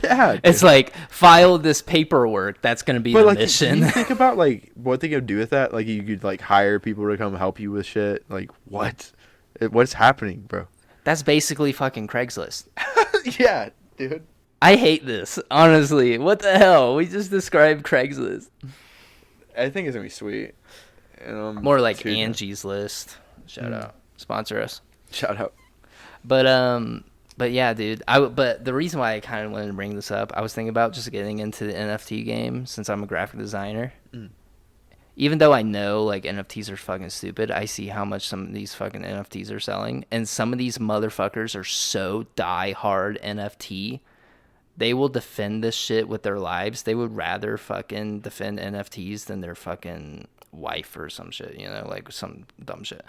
Yeah, dude. It's like file this paperwork. That's gonna be But the like, mission. do you think about like what they could do with that? Like, you could like hire people to come help you with shit. Like, what? What's happening, bro? That's basically fucking Craigslist. Yeah, dude. I hate this, honestly. What the hell? We just described Craigslist. I think it's gonna be sweet. More like Angie's List. Shout out, sponsor us. Shout out. But yeah, dude. But the reason why I kind of wanted to bring this up, I was thinking about just getting into the NFT game since I'm a graphic designer. Even though I know like NFTs are fucking stupid, I see how much some of these fucking NFTs are selling, and some of these motherfuckers are so die hard NFT. They will defend this shit with their lives. They would rather fucking defend NFTs than their fucking wife or some shit, you know, like some dumb shit.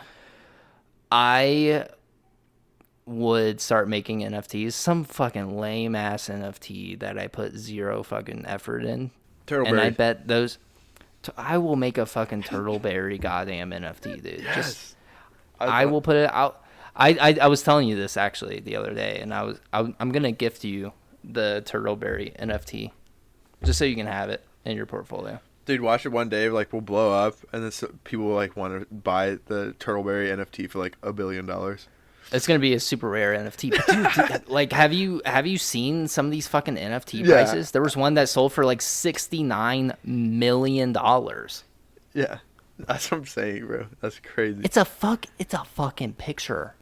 I would start making NFTs, some fucking lame ass NFT that I put zero fucking effort in. Turtleberry. And I bet those. I will make a fucking Turtleberry goddamn NFT, dude. Yes. Just, I will put it out. I was telling you this actually the other day, and I'm gonna gift you the Turtleberry NFT, just so you can have it in your portfolio. Dude, watch it one day. Like, we'll blow up, and then people will like want to buy the Turtleberry NFT for like $1 billion. It's gonna be a super rare NFT. But dude, like, have you seen some of these fucking NFT prices? There was one that sold for like $69 million. Yeah, that's what I'm saying, bro. That's crazy. It's a fucking picture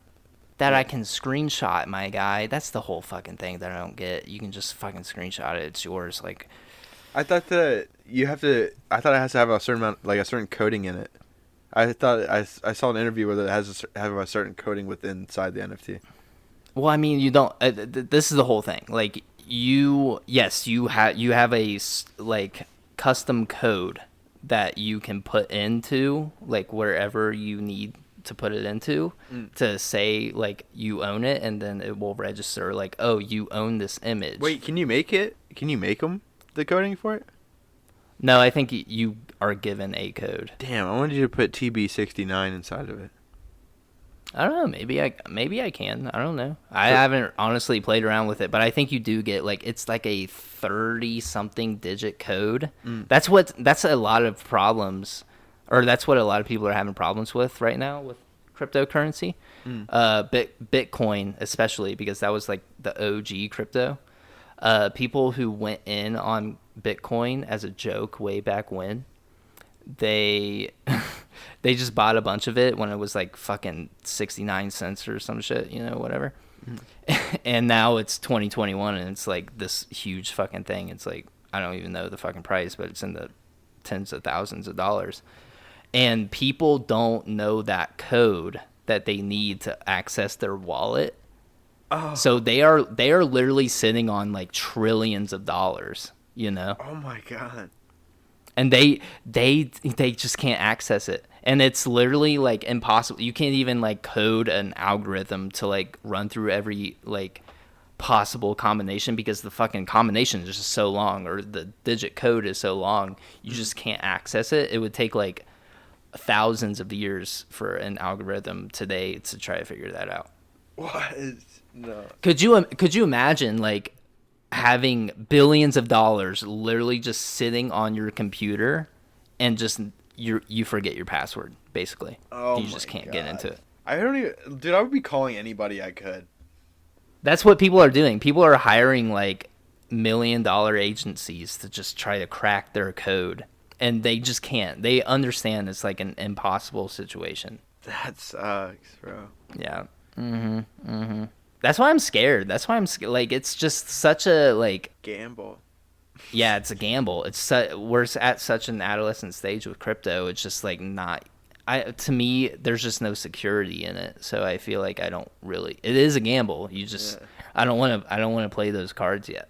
that I can screenshot, my guy. That's the whole fucking thing that I don't get. You can just fucking screenshot it. It's yours. Like, I thought that you have to. I thought it has to have a certain amount, like a certain coding in it. I thought I saw an interview where it has to have a certain coding within inside the NFT. well, I mean, you don't. This is the whole thing. Like, you have a like custom code that you can put into like wherever you need to put it into to say like you own it, and then it will register like, oh, you own this image. Wait, can you make it? Can you make them the coding for it? No, I think you are given a code. Damn, I wanted you to put TB69 inside of it. I don't know. Maybe I can. I don't know. I haven't honestly played around with it, but I think you do get like, it's like a 30-something digit code. That's a lot of problems, or that's what a lot of people are having problems with right now with cryptocurrency. Bitcoin especially, because that was like the OG crypto. People who went in on Bitcoin as a joke way back when, they just bought a bunch of it when it was like fucking 69 cents or some shit, you know, whatever. And now it's 2021 and it's like this huge fucking thing. It's like, I don't even know the fucking price, but it's in the tens of thousands of dollars. And people don't know that code that they need to access their wallet. Oh. So they are literally sitting on like trillions of dollars, you know? Oh my God. And they just can't access it. And it's literally like impossible. You can't even like code an algorithm to like run through every like possible combination, because the fucking combination is just so long, or the digit code is so long, you just can't access it. It would take like thousands of years for an algorithm today to try to figure that out. What? No. Could you imagine like having billions of dollars literally just sitting on your computer and just you forget your password, basically? Oh, you just can't get into it. I don't even, dude. I would be calling anybody I could. That's what people are doing. People are hiring like $1 million agencies to just try to crack their code, and they just can't. They understand it's like an impossible situation. That sucks, bro. Yeah. That's why I'm scared. Like, it's just such a like gamble. Yeah, it's a gamble. We're at such an adolescent stage with crypto. It's just like not. To me, there's just no security in it. So I feel like I don't really. It is a gamble. You just. Yeah. I don't want to play those cards yet.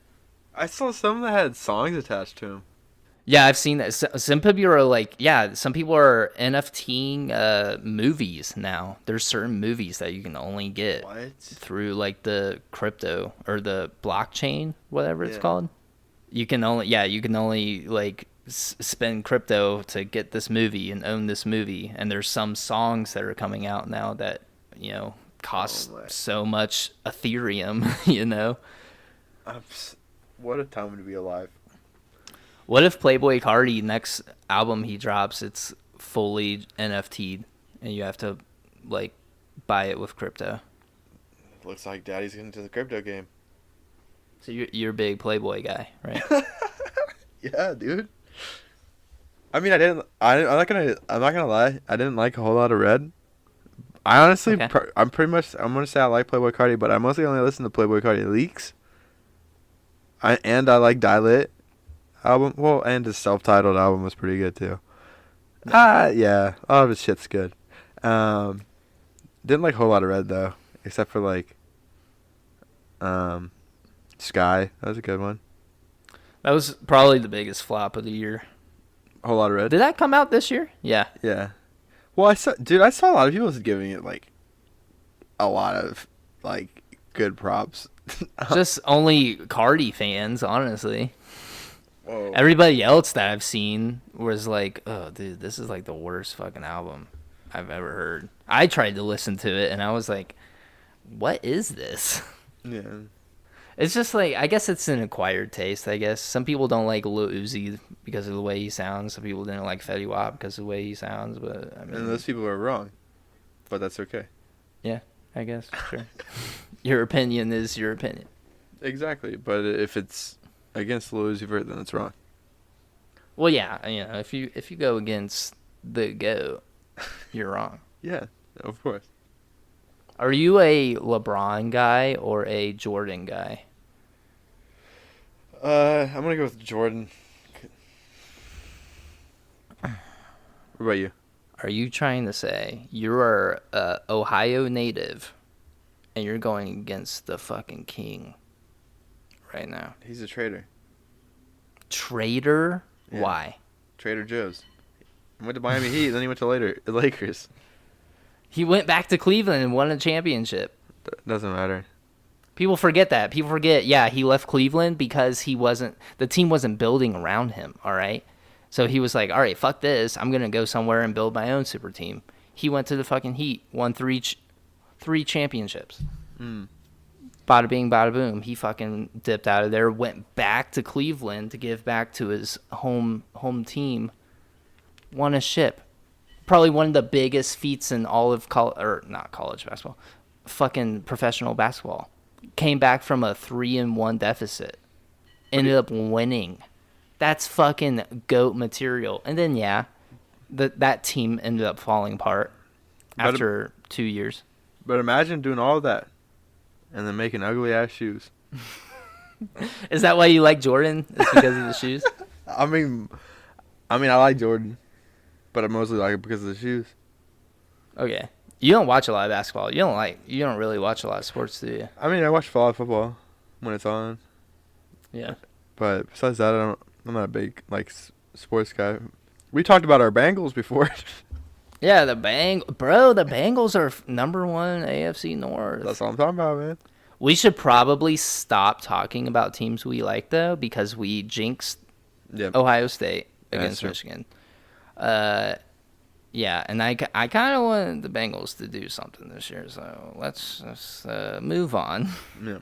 I saw some that had songs attached to them. Yeah, I've seen that. Some people are like, some people are NFTing movies now. There's certain movies that you can only get through like the crypto or the blockchain, whatever it's called. You can only like spend crypto to get this movie and own this movie. And there's some songs that are coming out now that, cost so much Ethereum, What a time to be alive. What if Playboy Cardi next album he drops, it's fully NFT'd and you have to like buy it with crypto? Looks like Daddy's getting into the crypto game. So you're a big Playboy guy, right? Yeah, dude. I mean, I'm not gonna lie. I didn't like a whole lot of Red. I honestly, Okay. I'm gonna say I like Playboy Cardi, but I mostly only listen to Playboy Cardi leaks. I like Die Lit album. Well, and his self-titled album was pretty good too. Yeah, all of his shit's good. Didn't like a whole lot of Red though, except for like, Sky. That was a good one. That was probably the biggest flop of the year. A whole lot of Red. Did that come out this year? Yeah. Yeah. Well, I saw a lot of people giving it like a lot of like good props. Just only Cardi fans, honestly. Whoa. Everybody else that I've seen was like, oh, dude, this is like the worst fucking album I've ever heard. I tried to listen to it, and I was like, what is this? Yeah. It's just like, I guess it's an acquired taste, I guess. Some people don't like Lil Uzi because of the way he sounds. Some people didn't like Fetty Wap because of the way he sounds. But I mean, And those people are wrong. But that's okay. yeah, I guess, sure. Your opinion is your opinion. Exactly. But if it's against Lil Uzi Vert, then it's wrong. Well, yeah, if you go against the GOAT, you're wrong. Yeah, of course. Are you a LeBron guy or a Jordan guy? I'm gonna go with Jordan. What about you? Are you trying to say you're a Ohio native and you're going against the fucking king right now? He's a traitor. Traitor? Yeah. Why? Trader Joe's. He went to Miami Heat, then he went to Lakers. He went back to Cleveland and won a championship. Doesn't matter. People forget that. People forget, yeah, he left Cleveland because the team wasn't building around him, all right? So he was like, all right, fuck this. I'm going to go somewhere and build my own super team. He went to the fucking Heat, won three championships. Bada bing, bada boom. He fucking dipped out of there, went back to Cleveland to give back to his home team, won a ship. Probably one of the biggest feats in all of not college basketball, fucking professional basketball. Came back from a 3-1 deficit, ended up winning. That's fucking GOAT material. And then that team ended up falling apart after 2 years. But imagine doing all of that, and then making ugly ass shoes. Is that why you like Jordan? It's because of the shoes? I mean, I like Jordan, but I mostly like it because of the shoes. Okay. You don't watch a lot of basketball. You don't really watch a lot of sports, do you? I mean, I watch football when it's on. Yeah. But besides that, I'm not a big sports guy. We talked about our Bengals before. Yeah, the Bengals are number 1 AFC North. That's all I'm talking about, man. We should probably stop talking about teams we like, though, because we jinxed Ohio State against Michigan. Yeah, and I kind of want the Bengals to do something this year, so let's move on. Yeah.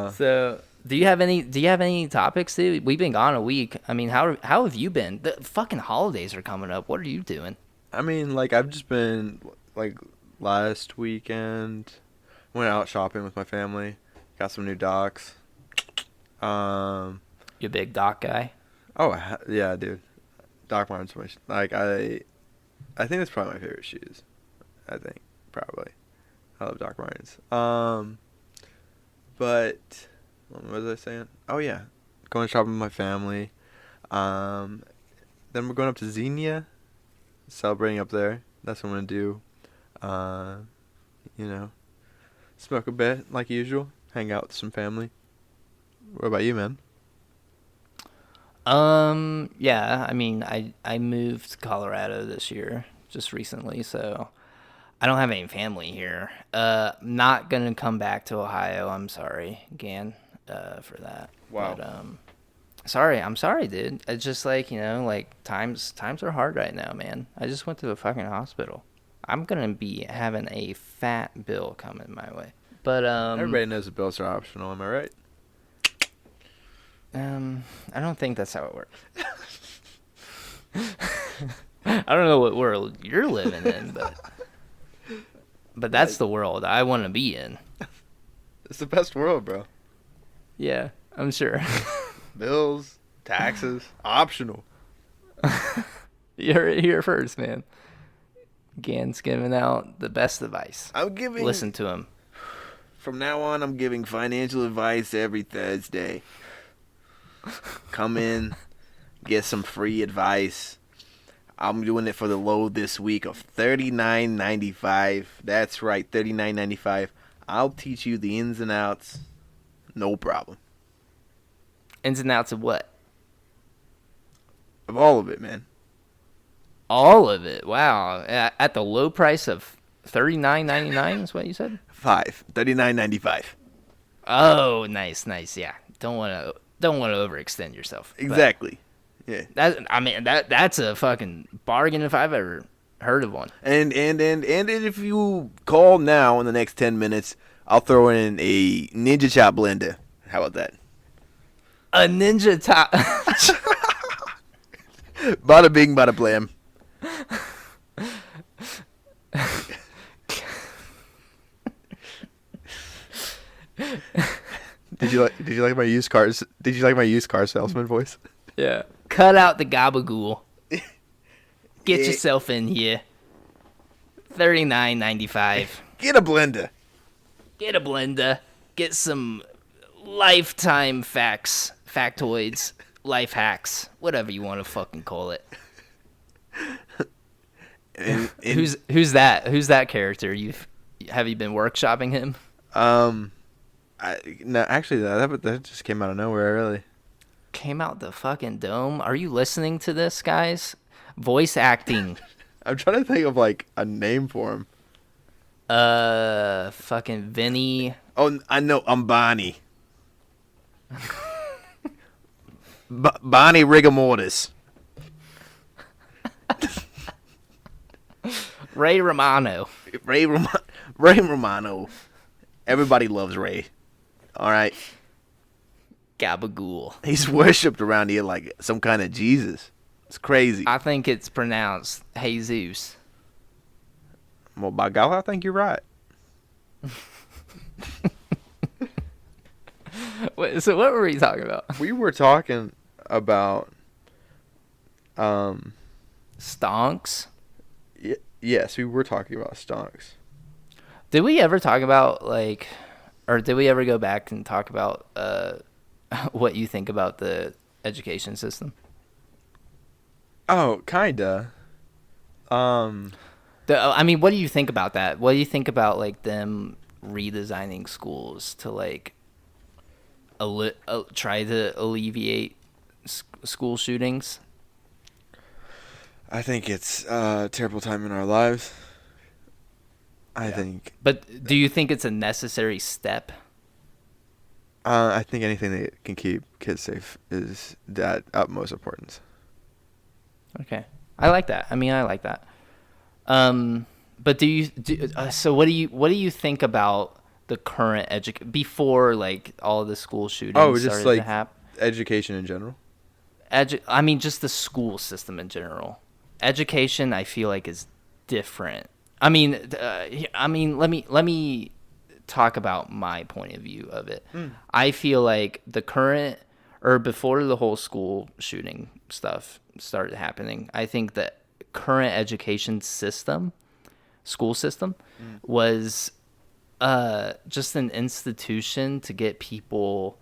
So, do you have any topics, dude? We've been gone a week. I mean, how have you been? The fucking holidays are coming up. What are you doing? I mean, I've just been last weekend went out shopping with my family, got some new docks. You a big Doc guy? Oh yeah, dude. Doc Martens, I think that's probably my favorite shoes. I think probably. I love Doc Martens. But what was I saying? Oh yeah, going shopping with my family. Then we're going up to Xenia, celebrating up there. That's what I'm gonna do. Smoke a bit like usual. Hang out with some family. What about you, man? Yeah, I mean, I moved to Colorado this year, just recently, so I don't have any family here. Not gonna come back to Ohio. I'm sorry, Gan, for that. Wow. But, I'm sorry, dude. It's just like, like times are hard right now, man. I just went to the fucking hospital. I'm gonna be having a fat bill coming my way. But Everybody knows the bills are optional. Am I right? I don't think that's how it works. I don't know what world you're living in, but that's the world I want to be in. It's the best world, bro. Yeah, I'm sure. Bills, taxes, optional. You heard it here first, man. Gann's giving out the best advice. Listen to him. From now on, I'm giving financial advice every Thursday. Come in, get some free advice. I'm doing it for the low this week of $39.95. That's right, $39.95. I'll teach you the ins and outs. No problem. Ins and outs of what? Of all of it, man. All of it. Wow. At the low price of $39.99 is what you said? $39.95. Oh, nice. Yeah. Don't want to overextend yourself. Exactly. Yeah. That's a fucking bargain if I've ever heard of one. And if you call now in the next 10 minutes, I'll throw in a Ninja Chop blender. How about that? A Ninja Top. Bada bing, bada blam. Did you like my used cars? Did you like my used car salesman voice? Yeah. Cut out the gabagool. Get yourself in here. $39.95. Get a blender. Get a blender. Get some lifetime factoids, life hacks, whatever you want to fucking call it. Who's that? Who's that character? Have you been workshopping him? No, actually, that just came out of nowhere, really. Came out the fucking dome. Are you listening to this, guys? Voice acting. I'm trying to think of like a name for him. Fucking Vinny. Oh, I know. I'm Bonnie. Bonnie Rigamortis. Ray Romano. Ray Romano. Everybody loves Ray. All right. Gabagool. He's worshipped around here like some kind of Jesus. It's crazy. I think it's pronounced Jesus. Well, by God, I think you're right. Wait, so what were we talking about? We were talking about stonks. Yes, we were talking about stonks. Did we ever talk about or did we ever go back and talk about what you think about the education system? Oh, kinda. I mean, what do you think about that? What do you think about them redesigning schools to try to alleviate school shootings? I think it's a terrible time in our lives. I think. But do you think it's a necessary step? I think anything that can keep kids safe is that utmost importance. Okay, I like that. I mean, I like that. But so what do you think about the current before all the school shootings just started to happen? Education in general. I mean, just the school system in general. Education, I feel like, is different. I mean, let me talk about my point of view of it. I feel like the current, or before the whole school shooting stuff started happening, I think the current education system, school system, was just an institution to get people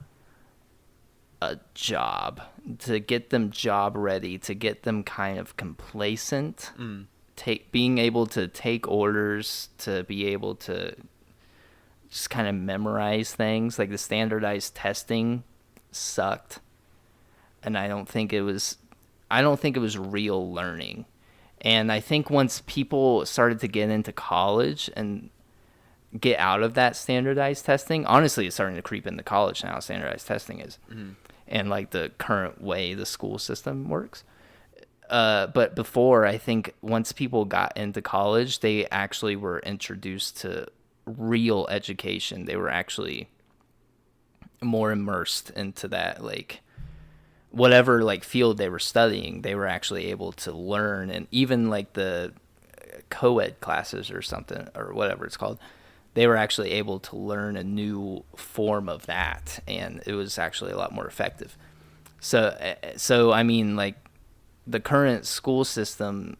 a job, to get them job ready, to get them kind of complacent, being able to take orders, to be able to just kind of memorize things. Like the standardized testing sucked, and I don't think it was real learning. And I think once people started to get into college and get out of that standardized testing, honestly, it's starting to creep into college now, standardized testing is. and like the current way the school system works. But before, I think once people got into college, they actually were introduced to real education. They were actually more immersed into that, like whatever like field they were studying, they were actually able to learn. And even like the co-ed classes or something or whatever it's called, they were actually able to learn a new form of that, and it was actually a lot more effective. So I mean, like the current school system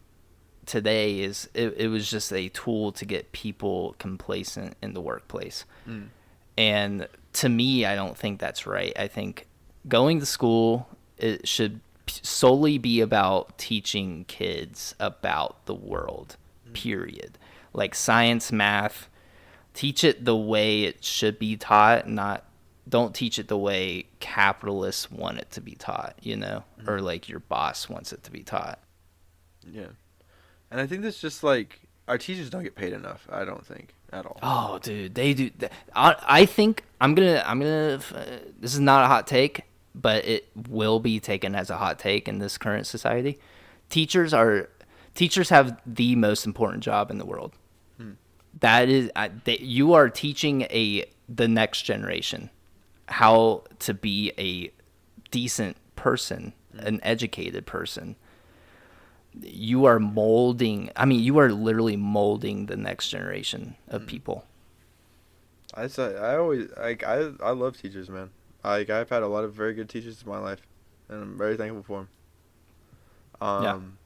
today it was just a tool to get people complacent in the workplace. And to me, I don't think that's right. I think going to school, it should solely be about teaching kids about the world, period. Like science, math, teach it the way it should be taught, not don't teach it the way capitalists want it to be taught, or like your boss wants it to be taught. Yeah. And I think that's just like our teachers don't get paid enough, I don't think, at all. Oh, dude, they do. I think I'm gonna. This is not a hot take, but it will be taken as a hot take in this current society. Teachers have the most important job in the world. That is, you are teaching the next generation how to be a decent person, an educated person. You are literally molding the next generation of people. I love teachers, man. I've had a lot of very good teachers in my life, and I'm very thankful for them.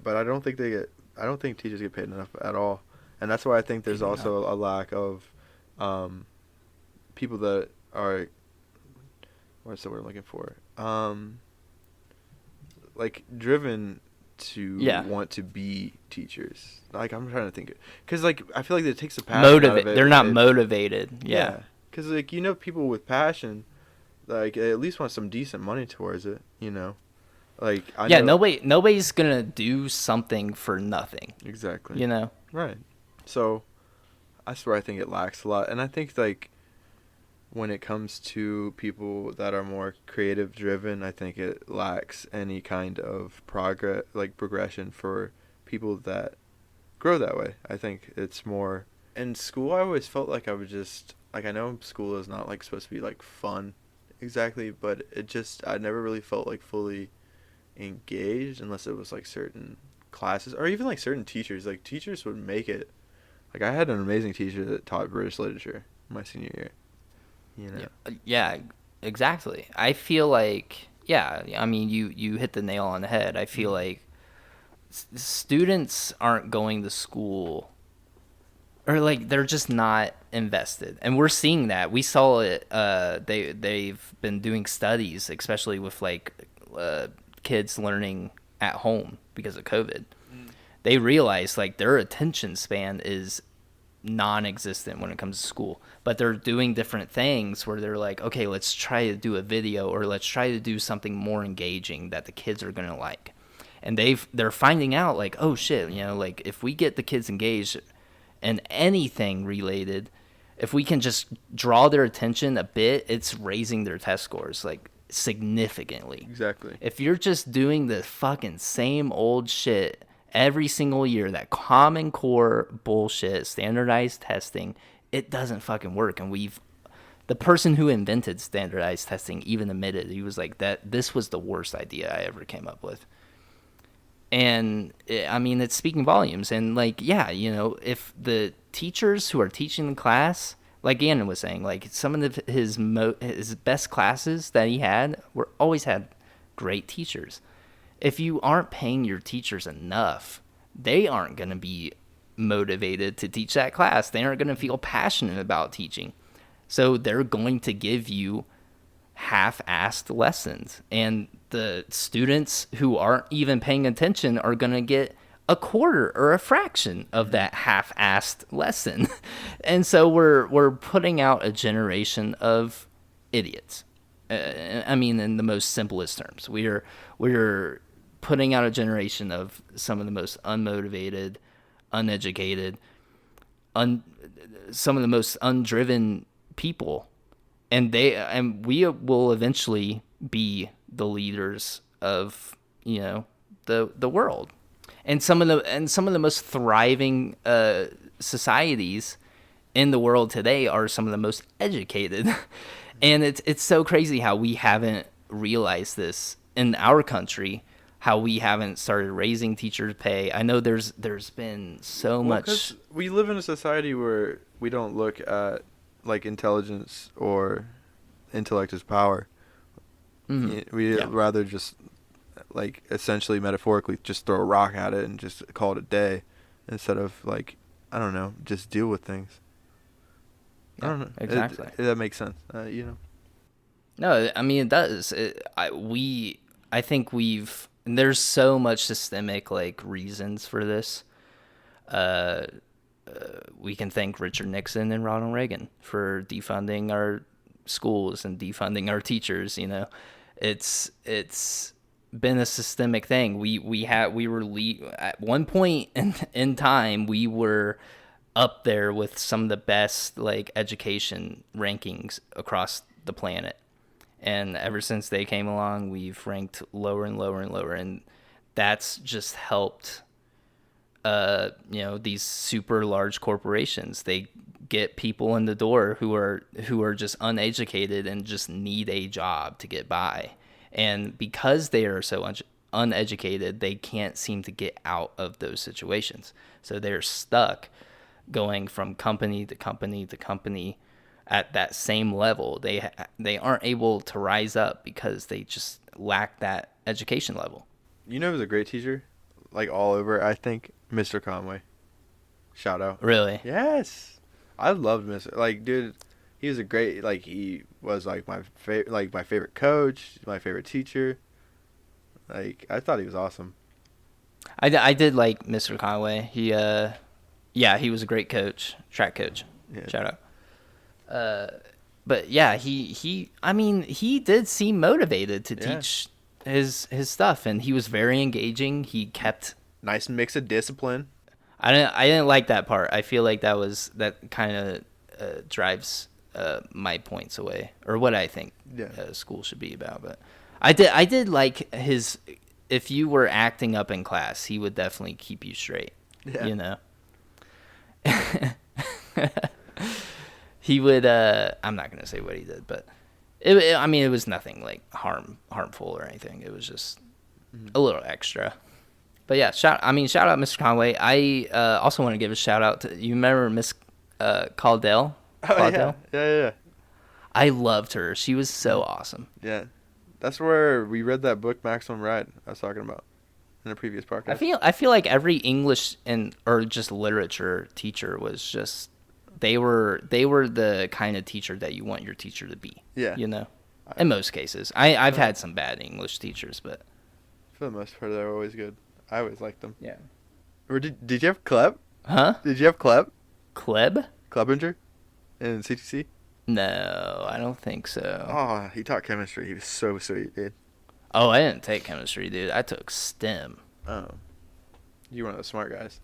But I don't think teachers get paid enough at all, and that's why I think there's also a lack of people that are, what's the word I'm looking for? Like driven to want to be teachers. Like I'm trying to think, because like I feel like it takes a passion out of it. They're not motivated. Yeah. Because like people with passion, like at least want some decent money towards it. Like I know, nobody's gonna do something for nothing. Exactly. Right. So that's where I think it lacks a lot, and I think like when it comes to people that are more creative driven, I think it lacks any kind of progression for people that grow that way. I think it's more in school. I always felt like I would just like, I know school is not like supposed to be like fun exactly, but I never really felt like fully engaged unless it was like certain classes or even like certain teachers. Like teachers would make it. Like I had an amazing teacher that taught British literature my senior year. Yeah, exactly. I feel like, I mean, you hit the nail on the head. I feel like students aren't going to school, or like they're just not invested, and we're seeing that. We saw it. They've been doing studies, especially with like kids learning at home because of COVID. They realize like their attention span is non-existent when it comes to school, but they're doing different things where they're like, okay, let's try to do a video, or let's try to do something more engaging that the kids are gonna like. And they're finding out like, oh shit, like if we get the kids engaged in anything related, if we can just draw their attention a bit, it's raising their test scores like significantly. Exactly. If you're just doing the fucking same old shit every single year, that Common Core bullshit, standardized testing, it doesn't fucking work. And the person who invented standardized testing even admitted, he was like, that this was the worst idea I ever came up with. And it's speaking volumes. And like, if the teachers who are teaching the class, like Gannon was saying, like some of his best classes that he had always had great teachers. If you aren't paying your teachers enough, they aren't going to be motivated to teach that class. They aren't going to feel passionate about teaching. So they're going to give you half-assed lessons. And the students who aren't even paying attention are going to get a quarter or a fraction of that half-assed lesson. And so we're putting out a generation of idiots. In the most simplest terms. We're putting out a generation of some of the most unmotivated, uneducated, some of the most undriven people, and we will eventually be the leaders of, the world. And some of the most thriving societies in the world today are some of the most educated. And it's so crazy how we haven't realized this in our country, how we haven't started raising teachers' pay. I know there's been so much. 'Cause we live in a society where we don't look at like intelligence or intellect as power. Mm-hmm. We Yeah. rather just like essentially metaphorically just throw a rock at it and just call it a day, instead of like, I don't know, just deal with things. I don't know. Exactly. That makes sense. No, I mean it does. I think there's so much systemic like reasons for this. We can thank Richard Nixon and Ronald Reagan for defunding our schools and defunding our teachers. It's been a systemic thing. At one point in time, we were up there with some of the best like education rankings across the planet. And ever since they came along, we've ranked lower and lower and lower, and that's just helped. These super large corporations, they get people in the door who are just uneducated and just need a job to get by. And because they are so uneducated, they can't seem to get out of those situations. So they're stuck going from company to company to company at that same level. They aren't able to rise up because they just lack that education level. You know, who's a great teacher, like all over. I think Mr. Conway. Shout out. Really? Yes, I loved Mr. Like, dude, he was a great. Like, he was like my favorite coach, my favorite teacher. Like, I thought he was awesome. I did like Mr. Conway. He was a great coach, track coach. Yeah. Shout out. But yeah, he did seem motivated to teach his stuff, and he was very engaging. He kept Nice mix of discipline. I didn't like that part. I feel like that kind of drives my points away, or what I think school should be about. But I did like his. If you were acting up in class, he would definitely keep you straight. Yeah. He would. I'm not gonna say what he did, but it was nothing like harmful or anything. It was just a little extra. But yeah, shout out Mr. Conway. I also want to give a shout out to, you remember Miss Caldell? Oh, yeah. I loved her. She was so awesome. Yeah. That's where we read that book, Maximum Ride, I was talking about in a previous podcast. I feel like every English or just literature teacher was just, they were the kind of teacher that you want your teacher to be. Yeah. In most cases. I've had some bad English teachers, but for the most part, they're always good. I always liked them. Yeah. Or did you have Kleb? Huh? Did you have Kleb? Kleb? Klebinger in CTC? No, I don't think so. Oh, he taught chemistry. He was so sweet, dude. Oh, I didn't take chemistry, dude. I took STEM. Oh. You were one of the smart guys.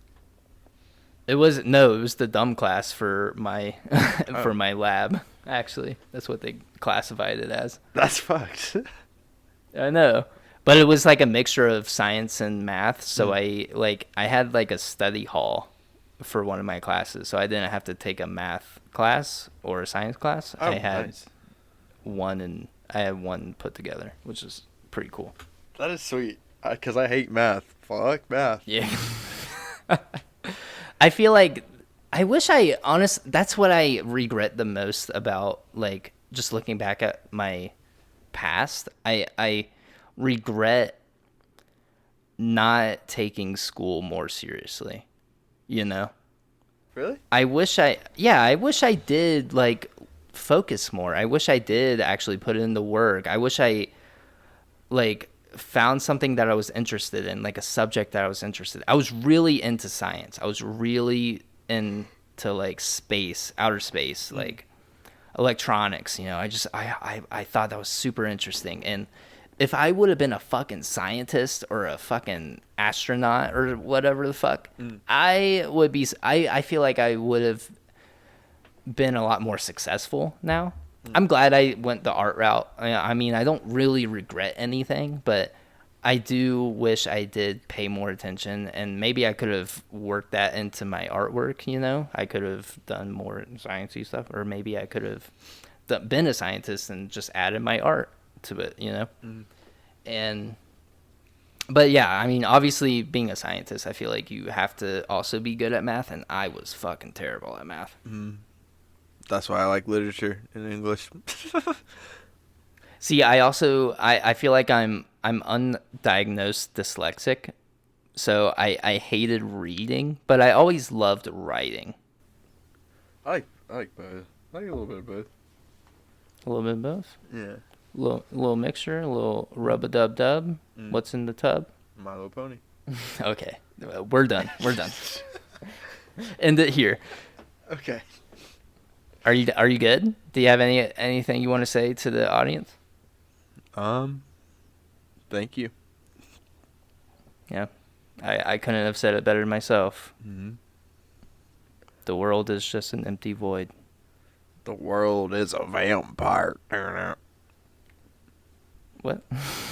It was the dumb class for my for my lab. Actually, that's what they classified it as. That's fucked. I know. But it was like a mixture of science and math, so I had like a study hall for one of my classes, so I didn't have to take a math class or a science class. Oh, I had nice. I had one put together, which is pretty cool. That is sweet. Because I hate math. Fuck math. Yeah. I feel like that's what I regret the most about, like, just looking back at my past. I regret not taking school more seriously, Really? I wish I did, like, focus more. I wish I did actually put in the work. I wish I, like, found something that I was interested in, like a subject that I was interested in. I was really into science. I was really into, like, outer space, like electronics, I thought that was super interesting. And if I would have been a fucking scientist or a fucking astronaut or whatever the fuck, I feel like I would have been a lot more successful now. I'm glad I went the art route. I mean, I don't really regret anything, but I do wish I did pay more attention, and maybe I could have worked that into my artwork, you know? I could have done more sciencey stuff, or maybe I could have been a scientist and just added my art to it, you know? And but yeah, I mean, obviously being a scientist, I feel like you have to also be good at math, and I was fucking terrible at math. That's why I like literature in English. See, I feel like I'm undiagnosed dyslexic, so I hated reading, but I always loved writing. I like both. I like a little bit of both. A little bit of both. Yeah. Little mixture, a little rub-a-dub-dub. What's in the tub? My Little Pony. Okay, we're done. We're done. End it here. Okay. Are you good? Do you have anything you want to say to the audience? Thank you. Yeah, I couldn't have said it better myself. The world is just an empty void. The world is a vampire. What?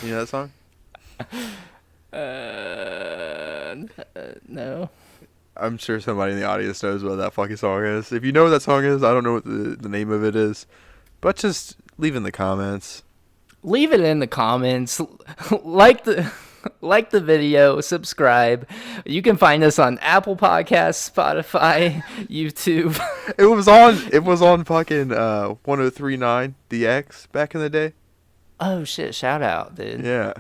You know that song? No. I'm sure somebody in the audience knows what that fucking song is. If you know what that song is, I don't know what the name of it is. But just leave in the comments. Leave it in the comments. like the video, subscribe. You can find us on Apple Podcasts, Spotify, YouTube. It was on fucking 1039 DX back in the day. Oh shit, shout out, dude. Yeah.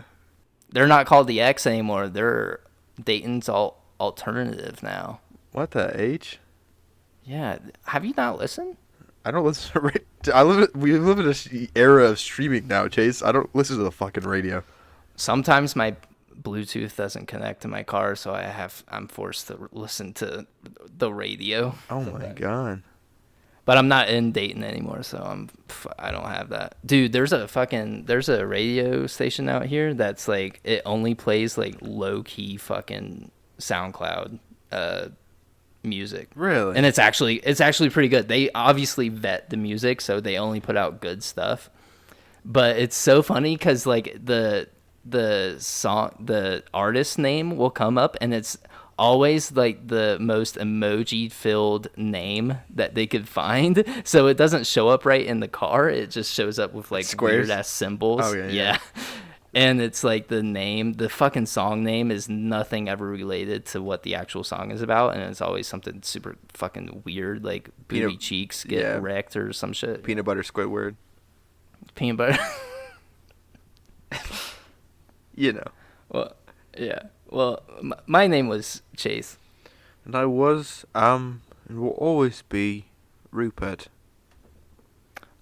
They're not called the X anymore. They're Dayton's alternative now. What the H? Yeah. Have you not listened? I don't listen to radio. We live in an era of streaming now, Chase. I don't listen to the fucking radio. Sometimes my Bluetooth doesn't connect to my car, so I'm forced to listen to the radio. Oh my god. But I'm not in Dayton anymore, so I don't have that. Dude, there's a radio station out here that's like, it only plays like low key fucking SoundCloud music. Really? And it's actually pretty good. They obviously vet the music, so they only put out good stuff. But it's so funny because like the artist name will come up, and it's always like the most emoji filled name that they could find, so it doesn't show up right in the car. It just shows up with like squares, weird ass symbols. Oh yeah. And it's like the fucking song name is nothing ever related to what the actual song is about, and it's always something super fucking weird, like booty cheeks get wrecked or some shit. Peanut butter Squidward. Peanut butter. You know. Well, yeah. Well, my name was Chase. And I was, and will always be, Rupert.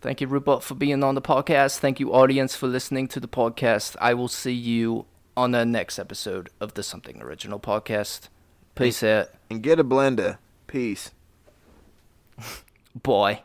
Thank you, Rupert, for being on the podcast. Thank you, audience, for listening to the podcast. I will see you on the next episode of the Something Original podcast. Peace out. And get a blender. Peace. Bye.